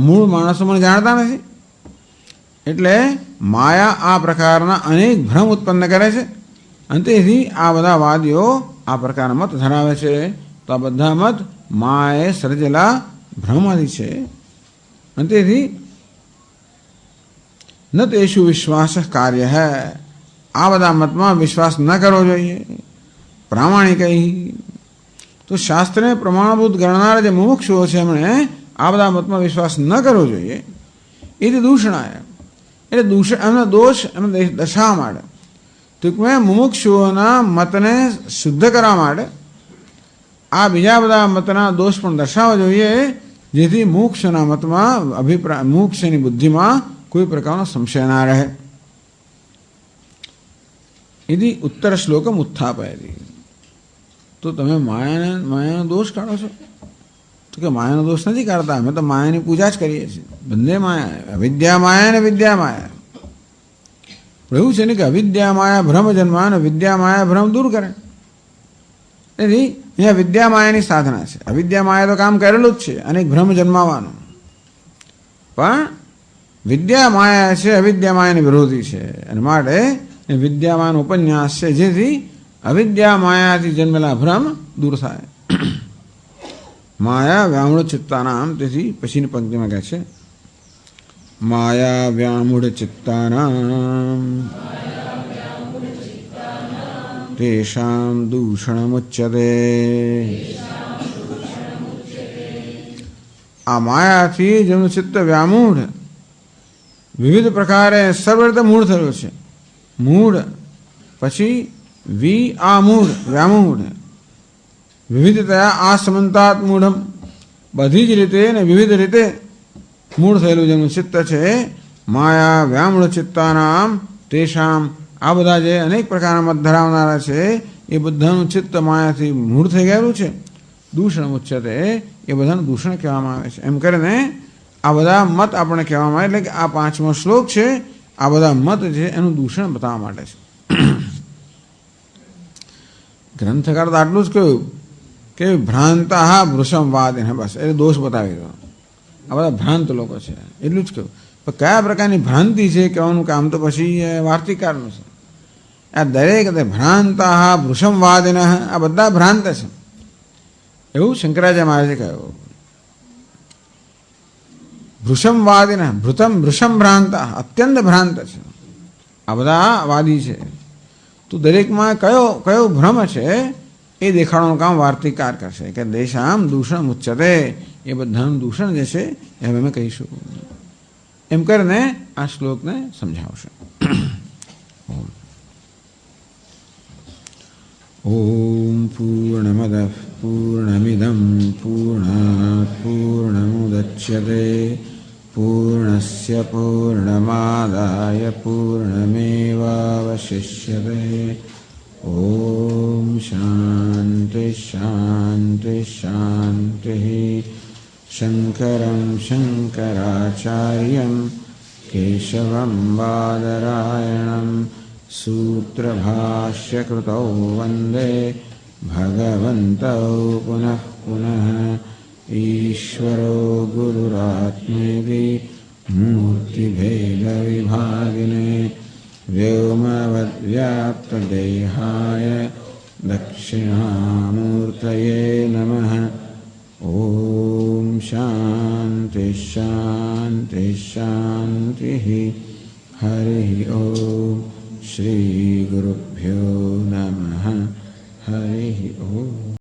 મૂળ માણસો મને જાણતા નથી. એટલે માયા આ પ્રકારના અનેક ભ્રમ ઉત્પન્ન કરે છે. અંતેથી આ બધા વાદીઓ આ પ્રકારના મત ધરાવે છે. તો આ બધા મત માએ સર્જેલા ભ્રમમાંથી છે. અંતેથી ન તેષુ વિશ્વાસ કાર્ય હૈ. આ બધા મતમાં વિશ્વાસ ન કરવો જોઈએ. પ્રામાણિક તો શાસ્ત્રને પ્રમાણભૂત ગણનાર જે મુમુક્ષુઓ છે એમણે આ બધા મતમાં વિશ્વાસ ન કરવો જોઈએ. એ દૂષણાય એટલે એમનો દોષ એમને દર્શાવવા માટે, ટૂંકમાં મુમુક્ષુઓના મતને શુદ્ધ કરવા માટે આ બીજા બધા મતના દોષ પણ દર્શાવવા જોઈએ, જેથી મોક્ષના મતમાં મોક્ષની બુદ્ધિમાં કોઈ પ્રકારનો સંશય ના રહે. यदि उत्तर श्लोकम उत्थापयति. तो તમે માયાનો દોષ કાઢો છો? તો કે માયાનો દોષ નથી કાઢતા, અમે તો માયાની પૂજા જ કરીએ છીએ. બંને માયા, અવિદ્યા માયા અને વિદ્યા માયા. એવું છે ને કે અવિદ્યા માયા ભ્રમ જન્મા અને વિદ્યા માયા ભ્રમ દૂર કરે. તેથી અહીંયા વિદ્યા માયાની સાધના છે. અવિદ્યા માયા તો કામ કરેલું જ છે, અનેક ભ્રમ જન્માવાનું. પણ વિદ્યા માયા છે અવિદ્યા માયાની વિરોધી છે, અને માટે એ વિદ્યામાન ઉપન્યાસ છે, જેથી અવિદ્યા માયાથી જન્મેલા ભ્રમ દૂર થાય. માયા વ્યામૂઢ ચિત્તાનામ. તેથી પછીની પંક્તિમાં કહે છે માયા વ્યામૂઢ ચિત્તાનામ તેષામ દૂષણમુચ્યતે. આ માયાથી જેમનું ચિત્ત વ્યામૂઢ વિવિધ પ્રકારે સર્વ રીતે મૂળ થયું છે. મૂળ પછી આમૂઢ વ્યામૂઢ વિવિધતયા આસમંતાત મૂઢમ. બધી જ રીતે ને વિવિધ રીતે મૂળ થયેલું જેનું ચિત્ત છે. માયા વ્યામૂઢ ચિત્તાનામ તેષામ. આ બધા જે અનેક પ્રકારના મત ધરાવનારા છે એ બધાનું ચિત્ત માયાથી મૂળ થઈ ગયેલું છે. દૂષણ ઉચ્ચતે. એ બધાનું દૂષણ કહેવામાં આવે છે. એમ કરીને આ બધા મત આપણે કહેવામાં આવે, એટલે કે આ 5મો શ્લોક છે આ બધા મત છે એનું દૂષણ બતાવવા માટે છે. ગ્રંથકાર તો આટલું જ કહ્યું કે ભ્રાંતા વૃષમવાદ, બસ એટલે દોષ બતાવી દો. આ બધા ભ્રાંત લોકો છે એટલું જ કહ્યું. પણ કયા પ્રકારની ભ્રાંતિ છે કહેવાનું કામ તો પછી વાર્તિકારનું છે. આ દરેક ભ્રાંતા વૃષમવાદિન, આ બધા ભ્રાંત છે એવું શંકરાચાર્ય મહારાજે કહ્યું. વૃષમવાદિન વૃષમ ભ્રાંત, અત્યંત ભ્રાંત છે આ બધા વાદી છે. તો દરેકમાં કયો ભ્રમ છે એ દેખાડવાનું કામ વાર્તિકાર કરશે કે દેશામ દૂષણ ઉચ્ચતે. એ બધાનું દૂષણ જે છે એ અમે કહીશું. એમ કરીને આ શ્લોકને સમજાવશે. ઓમ પૂર્ણમદ પૂર્ણમિદમ પૂર્ણાત પૂર્ણમુદચ્યતે પૂર્ણસ્ય પૂર્ણમાદાય પૂર્ણમેવાવશિષ્યતે. ઓમ શાંતિ શાંતિ શાંતિ. શંકરં શંકરાચાર્યં કેશવં બાદરાયણં સૂત્રભાષ્યકૃતૌ વંદે ભગવन्तौ પુનઃ પુનઃ. ઈશ્વરો ગુરુરાત્મેતિ મૂર્તિભેદવિભાગિને વ્યોમવદ્વ્યાપ્તદેહાય દક્ષિણામૂર્તયે નમઃ. ઓમ શાંતિ શાંતિ શાંતિ. હરિ ઓમ. શ્રી ગુરુભ્યો